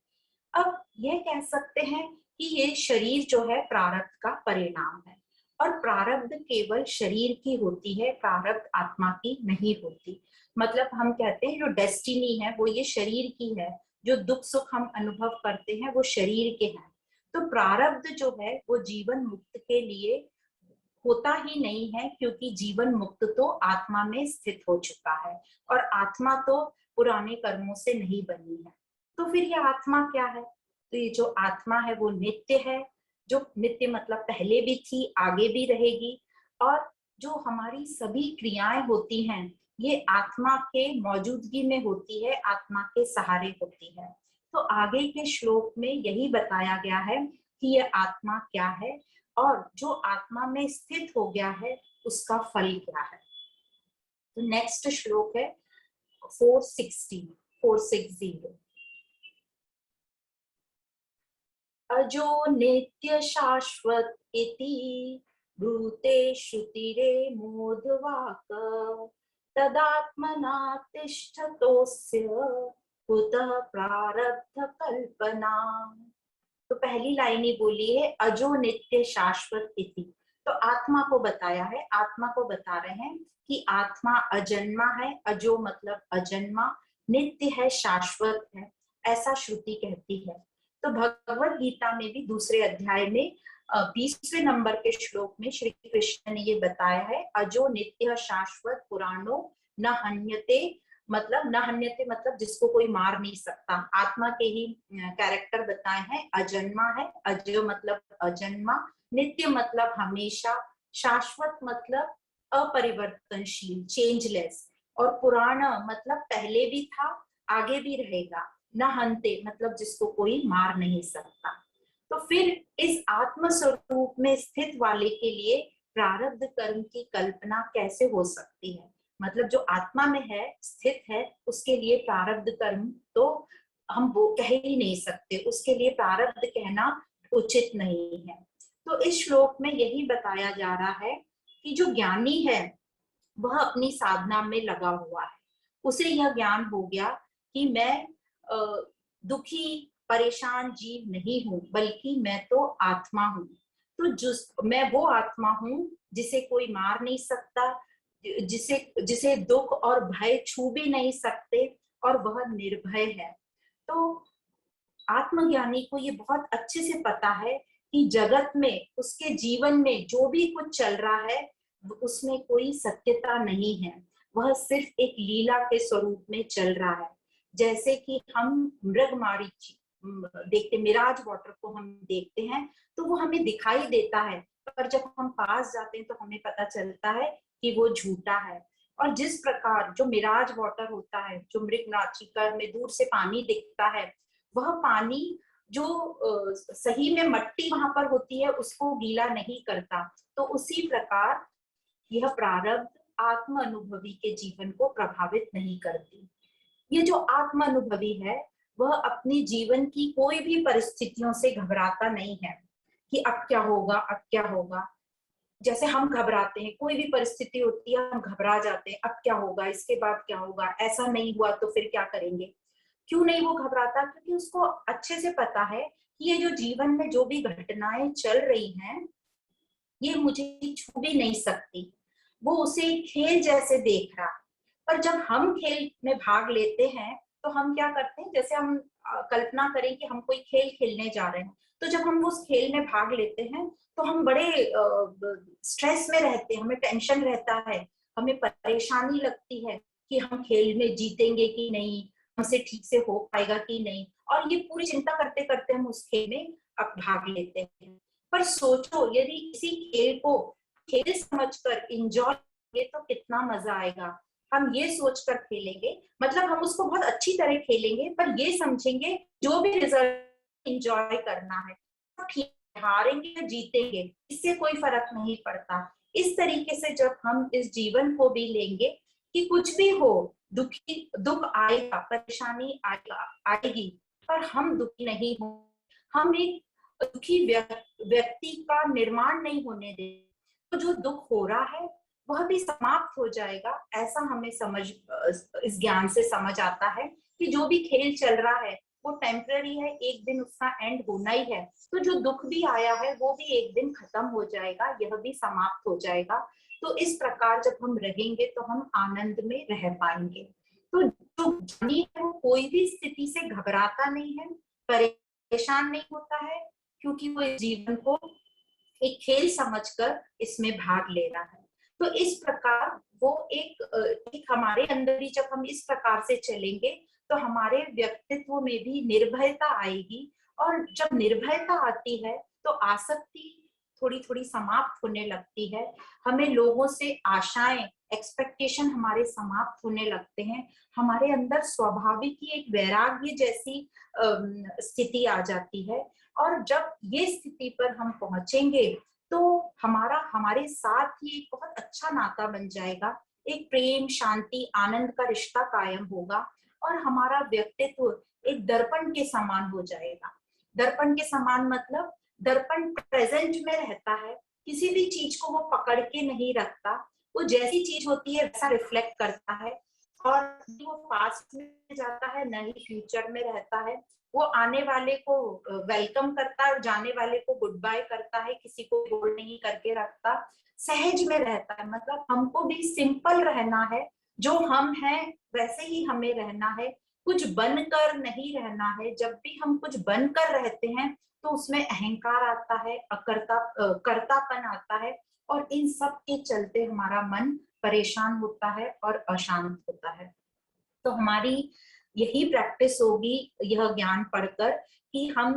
अब यह कह सकते हैं कि ये शरीर जो है प्रारब्ध का परिणाम है, और प्रारब्ध केवल शरीर की होती है, प्रारब्ध आत्मा की नहीं होती। मतलब हम कहते हैं जो डेस्टिनी है वो ये शरीर की है, जो दुख सुख हम अनुभव करते हैं वो शरीर के हैं। तो प्रारब्ध जो है वो जीवन मुक्त के लिए होता ही नहीं है, क्योंकि जीवन मुक्त तो आत्मा में स्थित हो चुका है, और आत्मा तो पुराने कर्मों से नहीं बनी है। तो फिर ये आत्मा क्या है? तो ये जो आत्मा है वो नित्य है, जो नित्य मतलब पहले भी थी, आगे भी रहेगी, और जो हमारी सभी क्रियाएं होती हैं ये आत्मा के मौजूदगी में होती है, आत्मा के सहारे होती है। तो आगे के श्लोक में यही बताया गया है कि यह आत्मा क्या है, और जो आत्मा में स्थित हो गया है उसका फल क्या है। तो नेक्स्ट श्लोक है 460। अजो नित्य शाश्वत इति ब्रूते श्रुतिरे मोदवाक तदात्मना तिष्ठतोस्य कुतः प्रारब्ध कल्पना। तो पहली लाइन ही बोली है अजो नित्य शाश्वत इति। तो आत्मा को बताया है, आत्मा को बता रहे हैं कि आत्मा अजन्मा है, अजो मतलब अजन्मा, नित्य है, शाश्वत है, ऐसा श्रुति कहती है। तो भगवत गीता में भी दूसरे अध्याय में 20वें नंबर के श्लोक में श्री कृष्ण ने ये बताया है, अजो नित्य शाश्वत पुराणो न हन्यते, मतलब न हन्यते मतलब जिसको कोई मार नहीं सकता। आत्मा के ही कैरेक्टर बताए हैं, अजन्मा है, अजो मतलब अजन्मा, नित्य मतलब हमेशा, शाश्वत मतलब अपरिवर्तनशील, चेंजलेस, और पुराण मतलब पहले भी था, आगे भी रहेगा, न हंते मतलब जिसको कोई मार नहीं सकता। तो फिर इस आत्म स्वरूप में स्थित वाले के लिए प्रारब्ध कर्म की कल्पना कैसे हो सकती है? मतलब जो आत्मा में है, स्थित है, उसके लिए प्रारब्ध कर्म तो हम वो कह ही नहीं सकते, उसके लिए प्रारब्ध कहना उचित नहीं है। तो इस श्लोक में यही बताया जा रहा है कि जो ज्ञानी है वह अपनी साधना में लगा हुआ है, उसे यह ज्ञान हो गया कि मैं दुखी परेशान जीव नहीं हूं, बल्कि मैं तो आत्मा हूं। तो मैं वो आत्मा हूं जिसे कोई मार नहीं सकता, जिसे जिसे दुख और भय छू भी नहीं सकते, और वह निर्भय है। तो आत्मज्ञानी को ये बहुत अच्छे से पता है कि जगत में, उसके जीवन में जो भी कुछ चल रहा है उसमें कोई सत्यता नहीं है, वह सिर्फ एक लीला के स्वरूप में चल रहा है। जैसे कि हम मृगमारी देखते, मिराज वाटर को हम देखते हैं तो वो हमें दिखाई देता है, पर जब हम पास जाते हैं तो हमें पता चलता है कि वो झूठा है। और जिस प्रकार जो मिराज वाटर होता है, जो मृगनाचिका में दूर से पानी दिखता है, वह पानी जो सही में मट्टी वहां पर होती है उसको गीला नहीं करता। तो उसी प्रकार यह प्रारब्ध आत्म अनुभवी के जीवन को प्रभावित नहीं करती। ये जो आत्म अनुभवी है वह अपने जीवन की कोई भी परिस्थितियों से घबराता नहीं है कि अब क्या होगा, अब क्या होगा। जैसे हम घबराते हैं, कोई भी परिस्थिति होती है हम घबरा जाते हैं, अब क्या होगा, इसके बाद क्या होगा, ऐसा नहीं हुआ तो फिर क्या करेंगे। क्यों नहीं वो घबराता? क्योंकि उसको अच्छे से पता है कि ये जो जीवन में जो भी घटनाएं चल रही हैं ये मुझे छू भी नहीं सकती। वो उसे खेल जैसे देख रहा। पर जब हम खेल में भाग लेते हैं तो हम क्या करते हैं, जैसे हम कल्पना करें कि हम कोई खेल खेलने जा रहे हैं, तो जब हम उस खेल में भाग लेते हैं तो हम बड़े स्ट्रेस में रहते हैं, हमें टेंशन रहता है, हमें परेशानी लगती है कि हम खेल में जीतेंगे कि नहीं, हमसे ठीक से हो पाएगा कि नहीं, और ये पूरी चिंता करते करते हम उस खेल में अब भाग लेते हैं। पर सोचो यदि इसी खेल को खेल समझकर इंजॉय करेंगे तो कितना मजा आएगा। हम ये सोचकर खेलेंगे, मतलब हम उसको बहुत अच्छी तरह खेलेंगे, पर ये समझेंगे जो भी रिजल्ट इंजॉय करना है, ठीक, हारेंगे या जीतेंगे इससे कोई फर्क नहीं पड़ता। इस तरीके से जब हम इस जीवन को भी लेंगे कि कुछ भी हो, दुख आएगा, परेशानी आएगी, पर हम दुखी नहीं हो, हम एक दुखी व्यक्ति का निर्माण नहीं होने दे। तो जो दुख हो रहा है वह भी समाप्त हो जाएगा, ऐसा हमें इस ज्ञान से समझ आता है कि जो भी खेल चल रहा है वो टेम्पररी है, एक दिन उसका एंड होना ही है। तो जो दुख भी आया है वो भी एक दिन खत्म हो जाएगा, यह भी समाप्त हो जाएगा। तो इस प्रकार जब हम रहेंगे तो हम आनंद में रह पाएंगे। तो जो ज्ञानी है वो कोई भी स्थिति से घबराता नहीं है, परेशान नहीं होता है, क्योंकि वो इस जीवन को एक खेल समझकर इसमें भाग ले रहा है। तो इस प्रकार वो एक हमारे अंदर भी जब हम इस प्रकार से चलेंगे तो हमारे व्यक्तित्व में भी निर्भयता आएगी, और जब निर्भयता आती है तो आसक्ति थोड़ी थोड़ी समाप्त होने लगती है। हमें लोगों से आशाएं, एक्सपेक्टेशन हमारे समाप्त होने लगते हैं। हमारे अंदर स्वाभाविक ही एक वैराग्य जैसी स्थिति आ जाती है। और जब ये स्थिति पर हम पहुंचेंगे तो हमारे साथ ही एक बहुत अच्छा नाता बन जाएगा, एक प्रेम, शांति, आनंद का रिश्ता कायम होगा, और हमारा व्यक्तित्व एक दर्पण के समान हो जाएगा। दर्पण के समान मतलब दर्पण प्रेजेंट में रहता है, किसी भी चीज को वो पकड़ के नहीं रखता, वो जैसी चीज होती है वैसा रिफ्लेक्ट करता है, और वो पास्ट में जाता है न ही फ्यूचर में रहता है। वो आने वाले को वेलकम करता है और जाने वाले को गुड बाय करता है, किसी को होल्ड नहीं करके रखता, सहज में रहता है। मतलब हमको भी सिंपल रहना है, जो हम हैं वैसे ही हमें रहना है, कुछ बनकर नहीं रहना है। जब भी हम कुछ बनकर रहते हैं तो उसमें अहंकार आता है, कर्तापन आता है, और इन सब के चलते हमारा मन परेशान होता है और अशांत होता है। तो हमारी यही प्रैक्टिस होगी यह ज्ञान पढ़कर कि हम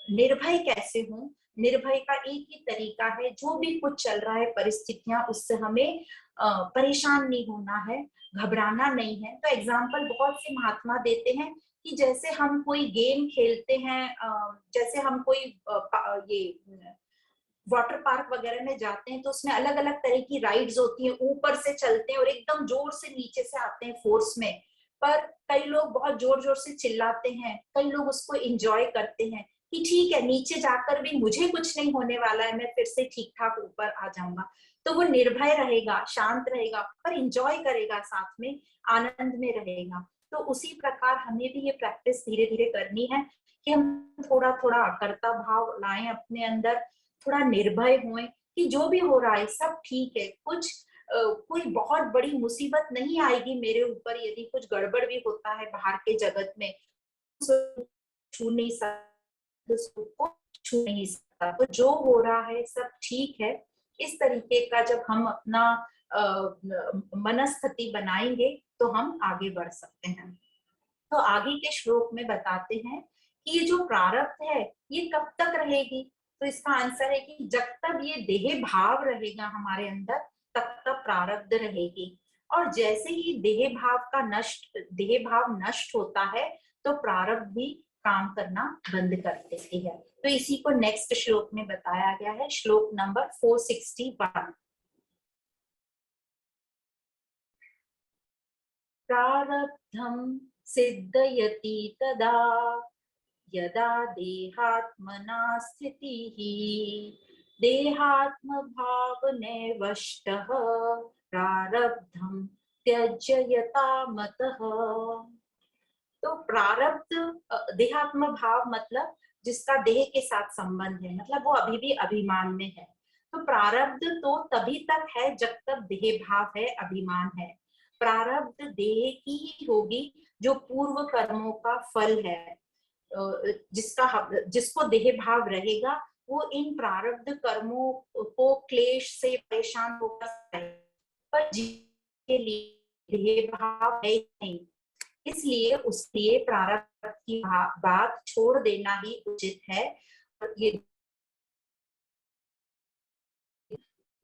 निर्भय कैसे हों। निर्भय का एक ही तरीका है, जो भी कुछ चल रहा है परिस्थितियां, उससे हमें परेशान नहीं होना है, घबराना नहीं है। तो एग्जाम्पल बहुत से महात्मा देते हैं कि जैसे हम कोई गेम खेलते हैं, जैसे हम कोई ये वाटर पार्क वगैरह में जाते हैं तो उसमें अलग अलग तरह की राइड्स होती हैं, ऊपर से चलते हैं और एकदम जोर से नीचे से आते हैं फोर्स में। पर कई लोग बहुत जोर जोर से चिल्लाते हैं, कई लोग उसको एंजॉय करते हैं कि ठीक है नीचे जाकर भी मुझे कुछ नहीं होने वाला है, मैं फिर से ठीक ठाक ऊपर आ जाऊंगा। तो वो निर्भय रहेगा, शांत रहेगा, पर इंजॉय करेगा, साथ में आनंद में रहेगा। तो उसी प्रकार हमें भी ये प्रैक्टिस धीरे धीरे करनी है कि हम थोड़ा थोड़ा कर्ता भाव लाएं अपने अंदर, थोड़ा निर्भय हुए कि जो भी हो रहा है सब ठीक है। कुछ कोई बहुत बड़ी मुसीबत नहीं आएगी मेरे ऊपर यदि कुछ गड़बड़ भी होता है बाहर के जगत में, छू नहीं सकता, को छू नहीं सकता, तो जो हो रहा है सब ठीक है। इस तरीके का जब हम अपना मनस्थिति बनाएंगे तो हम आगे बढ़ सकते हैं। तो आगे के श्लोक में बताते हैं कि ये जो प्रारब्ध है ये कब तक रहेगी। तो इसका आंसर है कि जब तक ये देह भाव रहेगा हमारे अंदर तब तक प्रारब्ध रहेगी, और जैसे ही देह भाव नष्ट होता है तो प्रारब्ध भी काम करना बंद कर देती है। तो इसी को नेक्स्ट श्लोक में बताया गया है, श्लोक नंबर 461। प्रारब्धं सिद्धयति तदा यदा देहात्मना स्थितिः देहात्म भाव नैवष्टः प्रारब्धं त्यज्य यथा मतः। तो प्रारब्ध देहात्म भाव मतलब जिसका देह के साथ संबंध है, मतलब वो अभी भी अभिमान में है। तो प्रारब्ध तो तभी तक है जब तक देह भाव है, अभिमान है। प्रारब्ध देह की ही होगी जो पूर्व कर्मों का फल है। जिसको देह भाव रहेगा वो इन प्रारब्ध कर्मों को क्लेश से परेशान होकर, पर जिसके लिए देह भाव है नहीं, इसलिए उसके प्रारब्ध की बात छोड़ देना ही उचित है। ये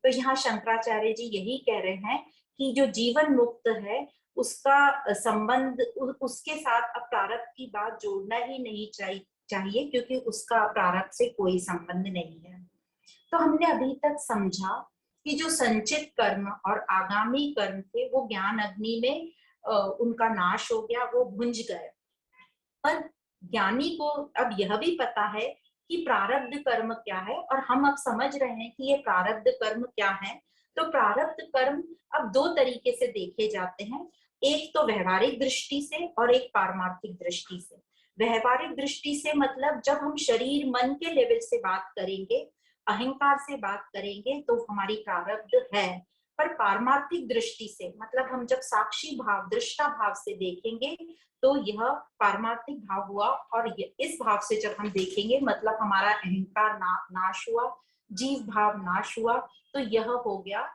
तो यहाँ शंकराचार्य जी यही कह रहे हैं कि जो जीवन मुक्त है उसका संबंध उसके साथ अब प्रारब्ध की बात जोड़ना ही नहीं चाहिए, क्योंकि उसका प्रारब्ध से कोई संबंध नहीं है। तो हमने अभी तक समझा कि जो संचित कर्म और आगामी कर्म थे वो ज्ञान अग्नि में उनका नाश हो गया, वो भुंज गए। पर ज्ञानी को अब यह भी पता है कि प्रारब्ध कर्म क्या है, और हम अब समझ रहे हैं कि ये प्रारब्ध कर्म क्या है। तो प्रारब्ध कर्म अब दो तरीके से देखे जाते हैं, एक तो व्यवहारिक दृष्टि से और एक पारमार्थिक दृष्टि से। व्यवहारिक दृष्टि से मतलब जब हम शरीर मन के लेवल से बात करेंगे, अहंकार से बात करेंगे तो हमारी प्रारब्ध है। पर पारमार्थिक दृष्टि से मतलब हम जब साक्षी भाव दृष्टा भाव से देखेंगे तो यह पारमार्थिक भाव हुआ, और इस भाव से जब हम देखेंगे मतलब हमारा अहंकार नाश हुआ, जीव भाव नाश हुआ, तो यह हो गया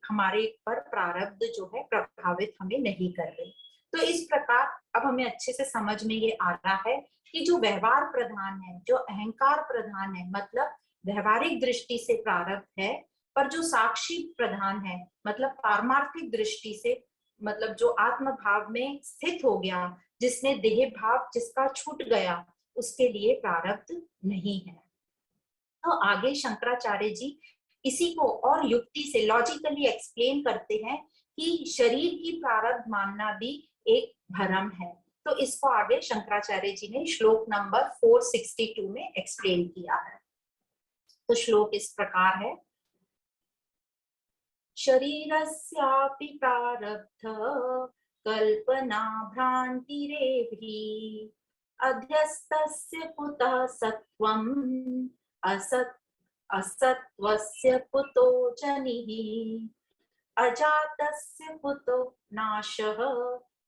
हमारे पर प्रारब्ध जो है प्रभावित हमें नहीं कर रही। तो इस प्रकार अब हमें अच्छे से समझ में ये आ रहा है कि जो व्यवहार प्रधान है, जो अहंकार प्रधान है, मतलब व्यवहारिक दृष्टि से प्रारब्ध है, पर जो साक्षी प्रधान है मतलब पारमार्थिक दृष्टि से, मतलब जो आत्म भाव में स्थित हो गया, जिसने देह भाव जिसका छूट गया, उसके लिए प्रारब्ध नहीं है। तो आगे शंकराचार्य जी इसी को और युक्ति से लॉजिकली एक्सप्लेन करते हैं कि शरीर की प्रारब्ध मानना भी एक भ्रम है। तो इसको आगे शंकराचार्य जी ने श्लोक नंबर 462 में एक्सप्लेन किया है। तो श्लोक इस प्रकार है, शरीरस्यापि प्रारब्ध कल्पना भ्रान्तिरेहि अध्यस्तस्य कुतः सत्वम् असत्वस्य कुतो जनिः अजातस्य कुतो नाशः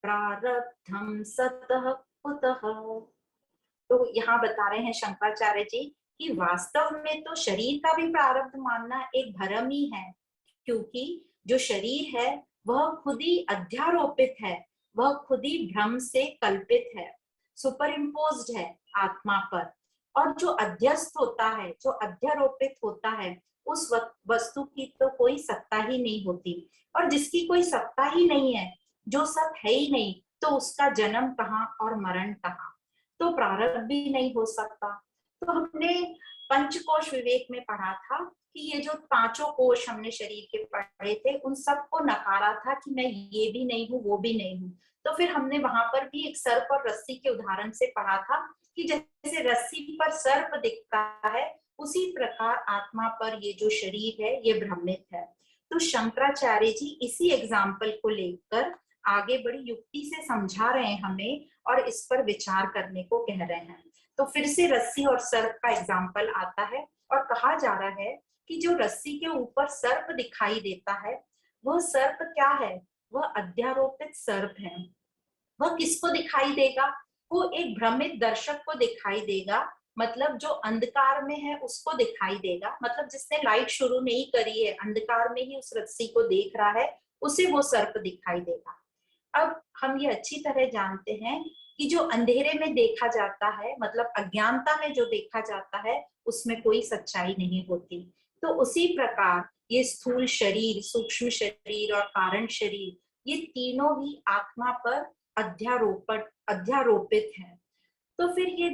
प्रारब्धं सतः कुतः। तो यहाँ बता रहे हैं शंकराचार्य जी कि वास्तव में तो शरीर का भी प्रारब्ध मानना एक भ्रम ही है, क्योंकि जो शरीर है वह खुद ही अध्यारोपित है, वह खुद ही भ्रम से कल्पित है, सुपर इम्पोज्ड है आत्मा पर। और जो अध्यस्त होता है, जो अध्यारोपित होता है, उस वस्तु की तो कोई सत्ता ही नहीं होती, और जिसकी कोई सत्ता ही नहीं है, जो सत है ही नहीं, तो उसका जन्म कहाँ और मरण कहाँ, तो प्रारब्ध भी नहीं हो सकता। तो हमने पंचकोश विवेक में पढ़ा था कि ये जो पांचों कोश हमने शरीर के पढ़े थे, उन सबको नकारा था कि मैं ये भी नहीं हूँ, वो भी नहीं हूँ। तो फिर हमने वहां पर भी एक सर्प और रस्सी के उदाहरण से पढ़ा था कि जैसे रस्सी पर सर्प दिखता है, उसी प्रकार आत्मा पर ये जो शरीर है ये भ्रमित है। तो शंकराचार्य जी इसी एग्जाम्पल को लेकर आगे बड़ी युक्ति से समझा रहे हैं हमें, और इस पर विचार करने को कह रहे हैं। तो फिर से रस्सी और सर्प का एग्जाम्पल आता है, और कहा जा रहा है कि जो रस्सी के ऊपर सर्प दिखाई देता है वह सर्प क्या है? वह अध्यारोपित सर्प है। वह किसको दिखाई देगा? वो एक भ्रमित दर्शक को दिखाई देगा, मतलब जो अंधकार में है उसको दिखाई देगा, मतलब जिसने लाइट शुरू नहीं करी है, अंधकार में ही उस रस्सी को देख रहा है, उसे वो सर्प दिखाई देगा। अब हम ये अच्छी तरह जानते हैं कि जो अंधेरे में देखा जाता है, मतलब अज्ञानता में जो देखा जाता है, उसमें कोई सच्चाई नहीं होती। तो उसी प्रकार ये स्थूल शरीर, सूक्ष्म शरीर और कारण शरीर, ये तीनों ही आत्मा पर अध्यारोपित है। तो फिर ये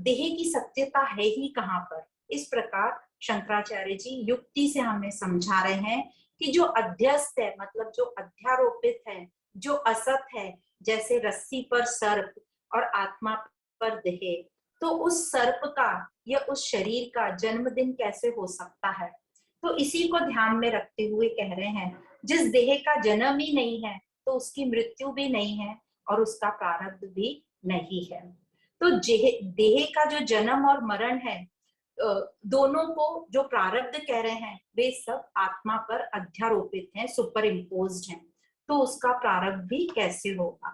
देह की सत्यता है ही कहाँ पर? इस प्रकार शंकराचार्य जी युक्ति से हमें समझा रहे हैं कि जो अध्यस्त है, मतलब जो अध्यारोपित है, जो असत है, जैसे रस्सी पर सर्प और आत्मा पर देह, तो उस सर्प का या उस शरीर का जन्मदिन कैसे हो सकता है? तो इसी को ध्यान में रखते हुए कह रहे हैं, जिस देह का जन्म ही नहीं है तो उसकी मृत्यु भी नहीं है और उसका प्रारब्ध भी नहीं है। तो देह का जो जन्म और मरण है, दोनों को जो प्रारब्ध कह रहे हैं, वे सब आत्मा पर अध्यारोपित हैं, सुपर इम्पोज्ड हैं। तो उसका प्रारब्ध भी कैसे होगा?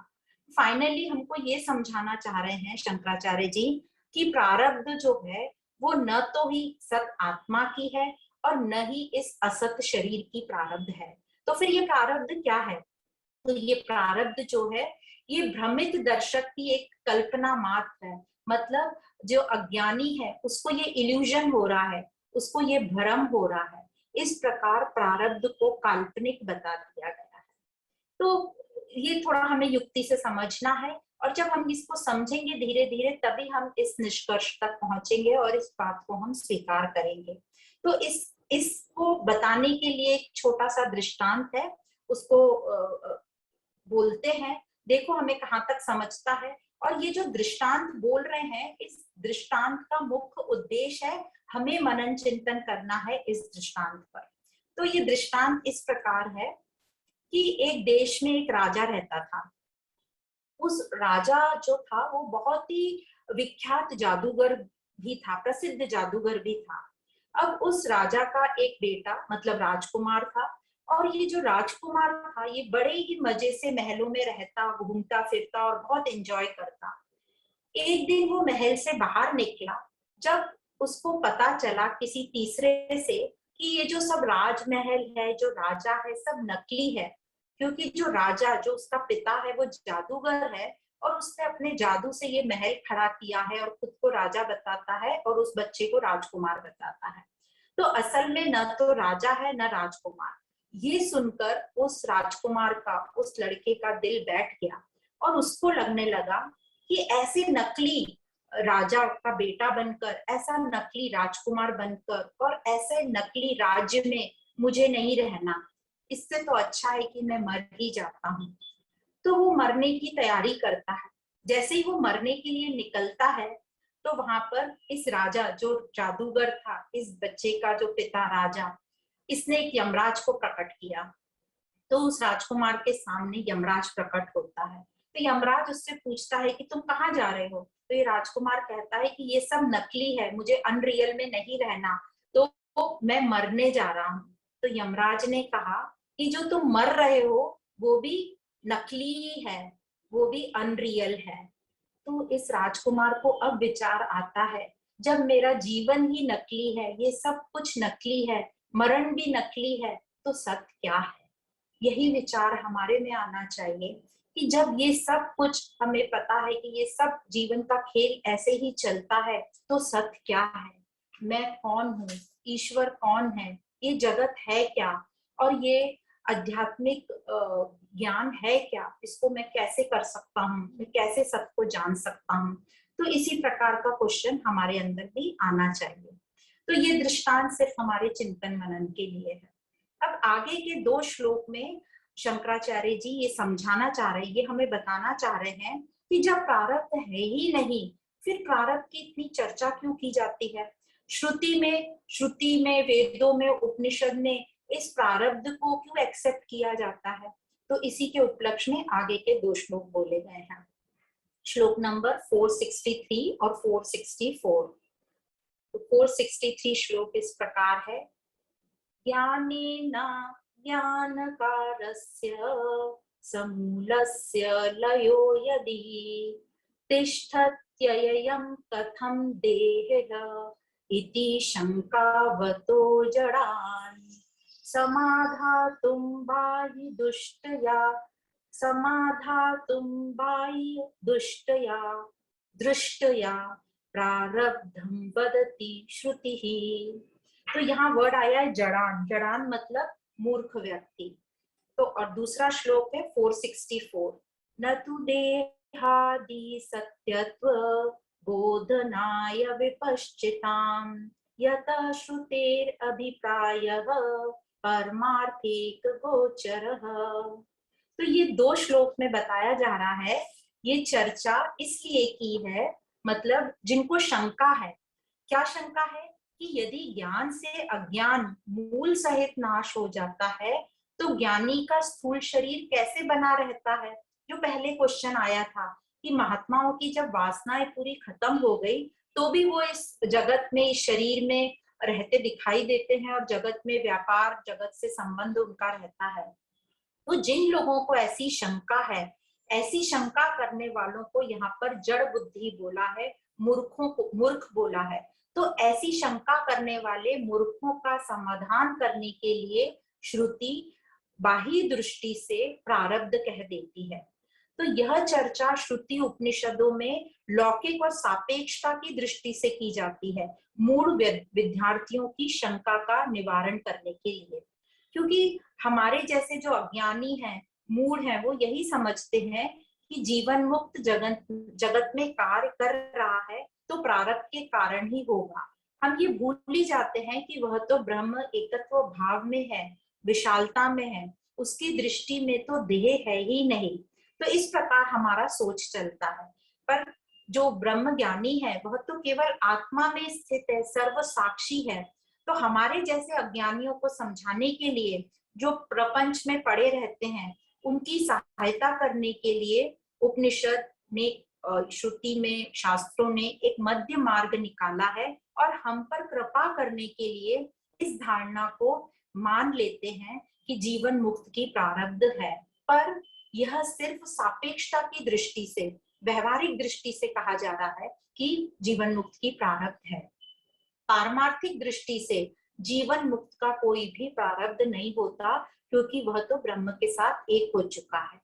फाइनली हमको ये समझाना चाह रहे हैं शंकराचार्य जी कि प्रारब्ध जो है वो न तो ही सत आत्मा की है और न ही इस असत शरीर की प्रारब्ध है। तो फिर ये प्रारब्ध क्या है? तो ये प्रारब्ध जो है, ये भ्रमित दर्शक की एक कल्पना मात्र है। मतलब जो अज्ञानी है उसको ये इल्यूजन हो रहा है, उसको ये भ्रम हो रहा है। इस प्रकार प्रारब्ध को काल्पनिक बता दिया गया है। तो ये थोड़ा हमें युक्ति से समझना है, और जब हम इसको समझेंगे धीरे धीरे, तभी हम इस निष्कर्ष तक पहुंचेंगे और इस बात को हम स्वीकार करेंगे। तो इसको बताने के लिए एक छोटा सा दृष्टांत है, उसको बोलते हैं, देखो हमें कहाँ तक समझता है। और ये जो दृष्टांत बोल रहे हैं, इस दृष्टांत का मुख्य उद्देश्य है हमें मनन चिंतन करना है इस दृष्टांत पर। तो ये दृष्टांत इस प्रकार है कि एक देश में एक राजा रहता था। उस राजा जो था वो बहुत ही विख्यात जादूगर भी था, प्रसिद्ध जादूगर भी था। अब उस राजा का एक बेटा, मतलब राजकुमार था, और ये जो राजकुमार था ये बड़े ही मजे से महलों में रहता, घूमता फिरता और बहुत एंजॉय करता। एक दिन वो महल से बाहर निकला, जब उसको पता चला किसी तीसरे से कि ये जो सब राजमहल है, जो राजा है, सब नकली है। क्योंकि जो राजा, जो उसका पिता है, वो जादूगर है और उसने अपने जादू से ये महल खड़ा किया है और खुद को राजा बताता है और उस बच्चे को राजकुमार बताता है। तो असल में न तो राजा है न राजकुमार। ये सुनकर उस राजकुमार का, उस लड़के का दिल बैठ गया और उसको लगने लगा कि ऐसे नकली राजा का बेटा बनकर, ऐसा नकली राजकुमार बनकर और ऐसे नकली राज्य में मुझे नहीं रहना। इससे तो अच्छा है कि मैं मर ही जाता हूँ। तो वो मरने की तैयारी करता है। जैसे ही वो मरने के लिए निकलता है, तो वहां पर इस राजा, जो जादूगर था, इस बच्चे का जो पिता राजा, इसने एक यमराज को प्रकट किया। तो उस राजकुमार के सामने यमराज प्रकट होता है। तो यमराज उससे पूछता है कि तुम कहाँ जा रहे हो? तो ये राजकुमार कहता है कि ये सब नकली है, मुझे अनरियल में नहीं रहना, तो मैं मरने जा रहा हूँ। तो यमराज ने कहा कि जो तुम मर रहे हो वो भी नकली ही है, वो भी अनरियल है। तो इस राजकुमार को अब विचार आता है, जब मेरा जीवन ही नकली है, ये सब कुछ नकली है, मरण भी नकली है, तो सत्य क्या है? यही विचार हमारे में आना चाहिए कि जब ये सब कुछ हमें पता है कि ये सब जीवन का खेल ऐसे ही चलता है, तो सत्य क्या है? मैं कौन हूँ? ईश्वर कौन है? ये जगत है क्या? और ये आध्यात्मिक ज्ञान है क्या? इसको मैं कैसे कर सकता हूँ? मैं कैसे सबको जान सकता हूँ? तो इसी प्रकार का क्वेश्चन हमारे अंदर भी आना चाहिए। तो ये दृष्टांत सिर्फ हमारे चिंतन मनन के लिए है। अब आगे के 2 श्लोक में शंकराचार्य जी ये समझाना चाह रहे हैं, ये हमें बताना चाह रहे हैं कि जब प्रारब्ध है ही नहीं, फिर प्रारब्ध की इतनी चर्चा क्यों की जाती है? श्रुति में वेदों में, उपनिषद में इस प्रारब्ध को क्यों एक्सेप्ट किया जाता है? तो इसी के उपलक्ष्य में आगे के 2 श्लोक बोले गए हैं। श्लोक नंबर 463 और 464। तो 463 श्लोक इस प्रकार है। ज्ञानेन ज्ञानकारस्य समूलस्य लयो यदि तिष्ठत्ययं कथं देहः इति शङ्कावतो जडान् समाधातुं बाह्य दुष्टया दृष्टया प्रारब्धं वदति श्रुतिः। तो यहाँ वर्ड आया है जड़ान। जड़ान मतलब मूर्ख व्यक्ति। तो और दूसरा श्लोक है 464, न तु देहादि सत्यत्व बोधनाय विपश्चिताम् यतः श्रुतेर अभिप्रायः परमार्थिक गोचरः। तो ये 2 श्लोक में बताया जा रहा है, ये चर्चा इसलिए की है, मतलब जिनको शंका है। क्या शंका है कि यदि ज्ञान से अज्ञान मूल सहित नाश हो जाता है तो ज्ञानी का स्थूल शरीर कैसे बना रहता है। जो पहले क्वेश्चन आया था कि महात्माओं की जब वासनाएं पूरी खत्म हो गई तो भी वो इस जगत में, इस शरीर में रहते दिखाई देते हैं और जगत में व्यापार, जगत से संबंध उनका रहता है। तो जिन लोगों को ऐसी शंका है, ऐसी शंका करने वालों को यहाँ पर जड़ बुद्धि बोला है, मूर्खों को मूर्ख बोला है। तो ऐसी शंका करने वाले मूर्खों का समाधान करने के लिए श्रुति बाह्य दृष्टि से प्रारब्ध कह देती है। तो यह चर्चा श्रुति उपनिषदों में लौकिक और सापेक्षता की दृष्टि से की जाती है, मूल विद्यार्थियों की शंका का निवारण करने के लिए। क्योंकि हमारे जैसे जो अज्ञानी हैं, मूढ़ हैं, वो यही समझते हैं कि जीवन मुक्त जगत में कार्य कर रहा है तो प्रारब्ध के कारण ही होगा। हम ये भूल ही जाते हैं कि वह तो ब्रह्म एकत्व भाव में है, विशालता में है, उसकी दृष्टि में तो देह है ही नहीं। तो इस प्रकार हमारा सोच चलता है। पर जो ब्रह्म ज्ञानी है वह तो केवल आत्मा में स्थित है, सर्व साक्षी है। तो हमारे जैसे अज्ञानियों को समझाने के लिए, जो प्रपंच में पड़े रहते हैं, उनकी सहायता करने के लिए उपनिषद ने, श्रुति में, शास्त्रों ने एक मध्य मार्ग निकाला है और हम पर कृपा करने के लिए इस धारणा को मान लेते हैं कि जीवन मुक्त की प्रारब्ध है। पर यह सिर्फ सापेक्षता की दृष्टि से, व्यवहारिक दृष्टि से कहा जा रहा है कि जीवन मुक्त की प्रारब्ध है। पारमार्थिक दृष्टि से जीवन मुक्त का कोई भी प्रारब्ध नहीं होता, क्योंकि वह तो ब्रह्म के साथ एक हो चुका है।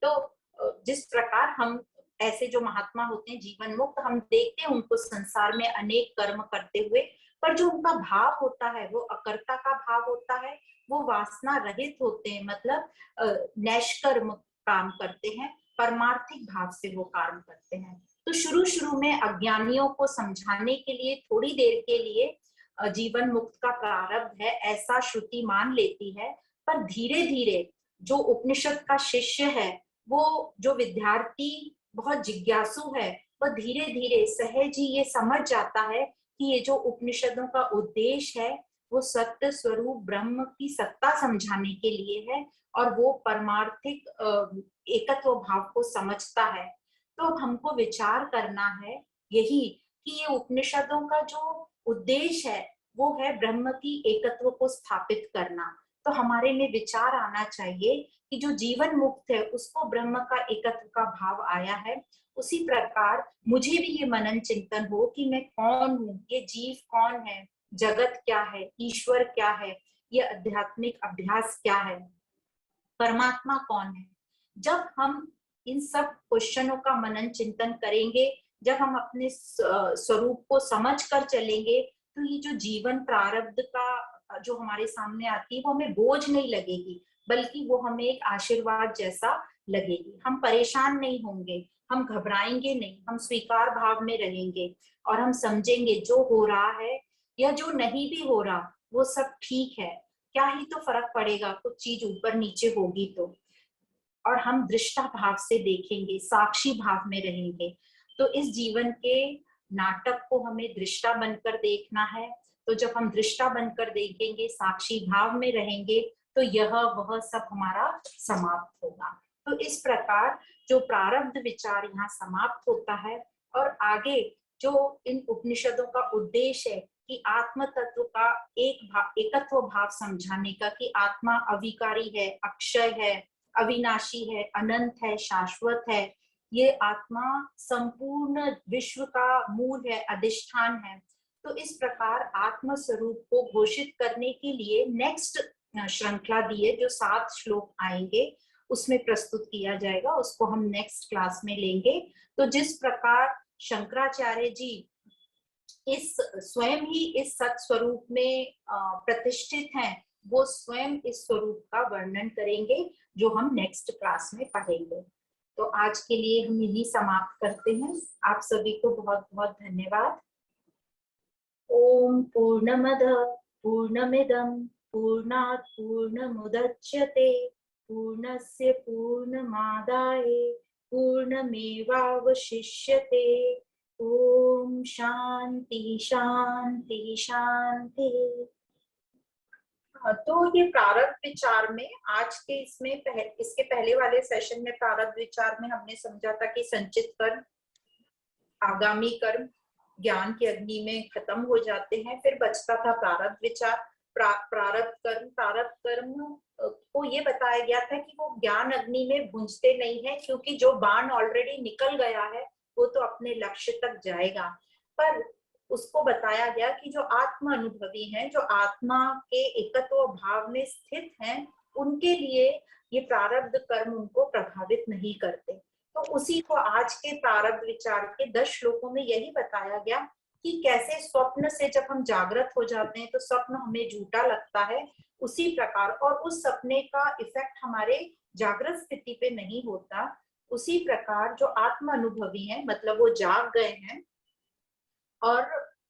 तो जिस प्रकार हम ऐसे जो महात्मा होते हैं जीवन मुक्त, हम देखते हैं उनको संसार में अनेक कर्म करते हुए, पर जो उनका भाव होता है वो अकर्ता का भाव होता है, वो वासना रहित होते हैं, मतलब नैष्कर्म काम करते हैं, परमार्थिक भाव से वो काम करते हैं। तो शुरू शुरू में अज्ञानियों को समझाने के लिए, थोड़ी देर के लिए जीवन मुक्त का प्रारब्ध है ऐसा श्रुति मान लेती है। पर धीरे धीरे जो उपनिषद का शिष्य है, वो जो विद्यार्थी बहुत जिज्ञासु है, वह धीरे धीरे सहज ही ये समझ जाता है कि ये जो उपनिषदों का उद्देश्य है वो सत्य स्वरूप ब्रह्म की सत्ता समझाने के लिए है और वो परमार्थिक एकत्व भाव को समझता है। तो अब हमको विचार करना है यही कि ये उपनिषदों का जो उद्देश्य है वो है ब्रह्म की एकत्व को स्थापित करना। तो हमारे में विचार आना चाहिए कि जो जीवन मुक्त है उसको ब्रह्म का एकत्व का भाव आया है। उसी प्रकार मुझे भी ये मनन चिंतन हो कि मैं कौन हूँ, ये जीव कौन है, जगत क्या है, ईश्वर क्या है, ये आध्यात्मिक अभ्यास क्या है, परमात्मा कौन है। जब हम इन सब क्वेश्चनों का मनन चिंतन करेंगे, जब हम अपने स्वरूप को समझ कर चलेंगे, तो ये जो जीवन प्रारब्ध का जो हमारे सामने आती है वो हमें बोझ नहीं लगेगी, बल्कि वो हमें एक आशीर्वाद जैसा लगेगी। हम परेशान नहीं होंगे, हम घबराएंगे नहीं, हम स्वीकार भाव में रहेंगे और हम समझेंगे जो हो रहा है या जो नहीं भी हो रहा वो सब ठीक है। क्या ही तो फर्क पड़ेगा, कुछ चीज ऊपर नीचे होगी तो। और हम दृष्टा भाव से देखेंगे, साक्षी भाव में रहेंगे। तो इस जीवन के नाटक को हमें दृष्टा बनकर देखना है। तो जब हम दृष्टा बनकर देखेंगे, साक्षी भाव में रहेंगे, तो यह वह सब हमारा समाप्त होगा। तो इस प्रकार जो प्रारब्ध विचार यहाँ समाप्त होता है और आगे जो इन उपनिषदों का उद्देश्य है कि आत्म तत्व का एकत्व भाव समझाने का, कि आत्मा अविकारी है, अक्षय है, अविनाशी है, अनंत है, शाश्वत है, ये आत्मा संपूर्ण विश्व का मूल है, अधिष्ठान है। तो इस प्रकार आत्म स्वरूप को घोषित करने के लिए नेक्स्ट श्रृंखला दी है, जो 7 श्लोक आएंगे उसमें प्रस्तुत किया जाएगा, उसको हम नेक्स्ट क्लास में लेंगे। तो जिस प्रकार शंकराचार्य जी इस स्वयं ही इस सत स्वरूप में प्रतिष्ठित हैं, वो स्वयं इस स्वरूप का वर्णन करेंगे, जो हम नेक्स्ट क्लास में पढ़ेंगे। तो आज के लिए हम यही समाप्त करते हैं। आप सभी को बहुत बहुत धन्यवाद। ओम पूर्णमद पूर्णमिदं पूर्णात् पूर्णमुदच्यते पूर्णस्य पूर्णमादाय पूर्णमेवावशिष्यते। ओम शांति शांति शांति। तो ये प्रारब्ध विचार में आज के इसके पहले वाले सेशन में प्रारब्ध विचार में हमने समझा था कि संचित कर्म, आगामी कर्म ज्ञान की अग्नि में खत्म हो जाते हैं। फिर बचता था प्रारब्ध विचार, प्रारब्ध कर्म को ये बताया गया था कि वो ज्ञान अग्नि में भुंजते नहीं है, क्योंकि जो बाण ऑलरेडी निकल गया है वो तो अपने लक्ष्य तक जाएगा। पर उसको बताया गया कि जो आत्म अनुभवी हैं, जो आत्मा के एकत्व भाव में स्थित हैं, उनके लिए ये प्रारब्ध कर्म उनको प्रभावित नहीं करते। तो उसी को आज के प्रारब्ध विचार के 10 श्लोकों में यही बताया गया कि कैसे स्वप्न से जब हम जागृत हो जाते हैं तो स्वप्न हमें झूठा लगता है, उसी प्रकार, और उस सपने का इफेक्ट हमारे जागृत स्थिति पे नहीं होता। उसी प्रकार जो आत्म अनुभवी हैं, मतलब वो जाग गए हैं, और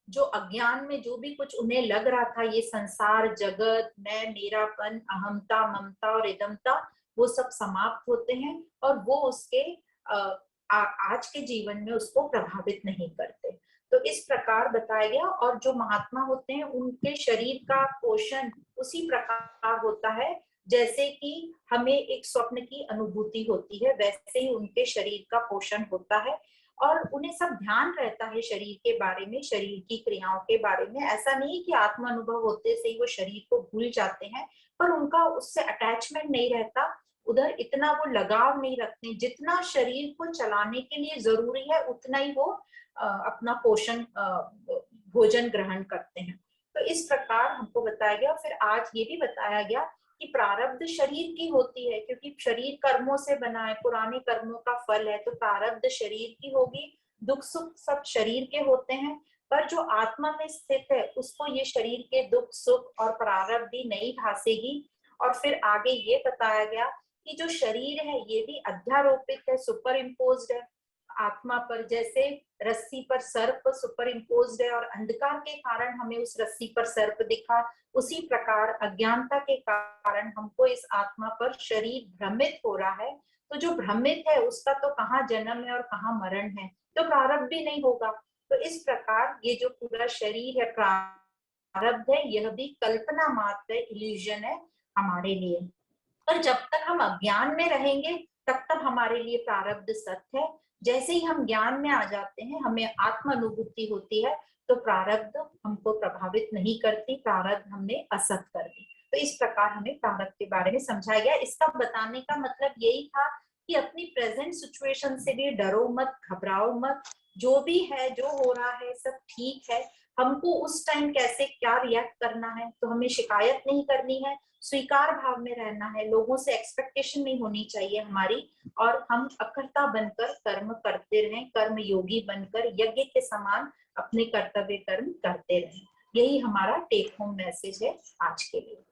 जो अज्ञान में जो भी कुछ उन्हें लग रहा था, ये संसार, जगत, मैं, मेरापन, अहमता, ममता और इदमता, वो सब समाप्त होते हैं और वो उसके आज के जीवन में उसको प्रभावित नहीं करते। तो इस प्रकार बताया गया। और जो महात्मा होते हैं उनके शरीर का पोषण उसी प्रकार होता है जैसे कि हमें एक स्वप्न की अनुभूति होती है, वैसे ही उनके शरीर का पोषण होता है। और उन्हें सब ध्यान रहता है शरीर के बारे में, शरीर की क्रियाओं के बारे में। ऐसा नहीं कि आत्म अनुभव होते से ही वो शरीर को भूल जाते हैं, पर उनका उससे अटैचमेंट नहीं रहता, उधर इतना वो लगाव नहीं रखते। जितना शरीर को चलाने के लिए जरूरी है उतना ही वो अपना पोषण भोजन ग्रहण करते हैं। तो इस प्रकार हमको बताया गया। फिर आज ये भी बताया गया कि प्रारब्ध शरीर की होती है, क्योंकि शरीर कर्मों से बना है, पुराने कर्मों का फल है, तो प्रारब्ध शरीर की होगी, दुख सुख सब शरीर के होते हैं। पर जो आत्मा में स्थित है उसको ये शरीर के दुख सुख और प्रारब्ध नहीं भासेगी। और फिर आगे ये बताया गया कि जो शरीर है ये भी अध्यारोपित है, सुपर इम्पोज्ड है आत्मा पर। जैसे रस्सी पर सर्प सुपर इम्पोज्ड है और अंधकार के कारण हमें उस रस्सी पर सर्प दिखा, उसी प्रकार अज्ञानता के कारण हमको इस आत्मा पर शरीर भ्रमित हो रहा है। तो जो भ्रमित है उसका तो कहाँ जन्म है और कहाँ मरण है, तो प्रारब्ध भी नहीं होगा। तो इस प्रकार ये जो पूरा शरीर है प्रारब्ध है, यह भी कल्पना मात्र इल्यूजन है हमारे लिए। पर जब तक हम अज्ञान में रहेंगे तब तक हमारे लिए प्रारब्ध सत्य है। जैसे ही हम ज्ञान में आ जाते हैं, हमें आत्म अनुभूति होती है, तो प्रारब्ध हमको प्रभावित नहीं करती, प्रारब्ध हमने असत कर दी। तो इस प्रकार हमें प्रारब्ध के बारे में समझाया गया। इसका बताने का मतलब यही था कि अपनी प्रेजेंट सिचुएशन से भी डरो मत, घबराओ मत, जो भी है, जो हो रहा है सब ठीक है। हमको उस टाइम कैसे क्या रिएक्ट करना है, तो हमें शिकायत नहीं करनी है, स्वीकार भाव में रहना है, लोगों से एक्सपेक्टेशन नहीं होनी चाहिए हमारी, और हम अकर्ता बनकर कर्म करते रहें, कर्म योगी बनकर यज्ञ के समान अपने कर्तव्य कर्म करते रहें। यही हमारा टेक होम मैसेज है आज के लिए।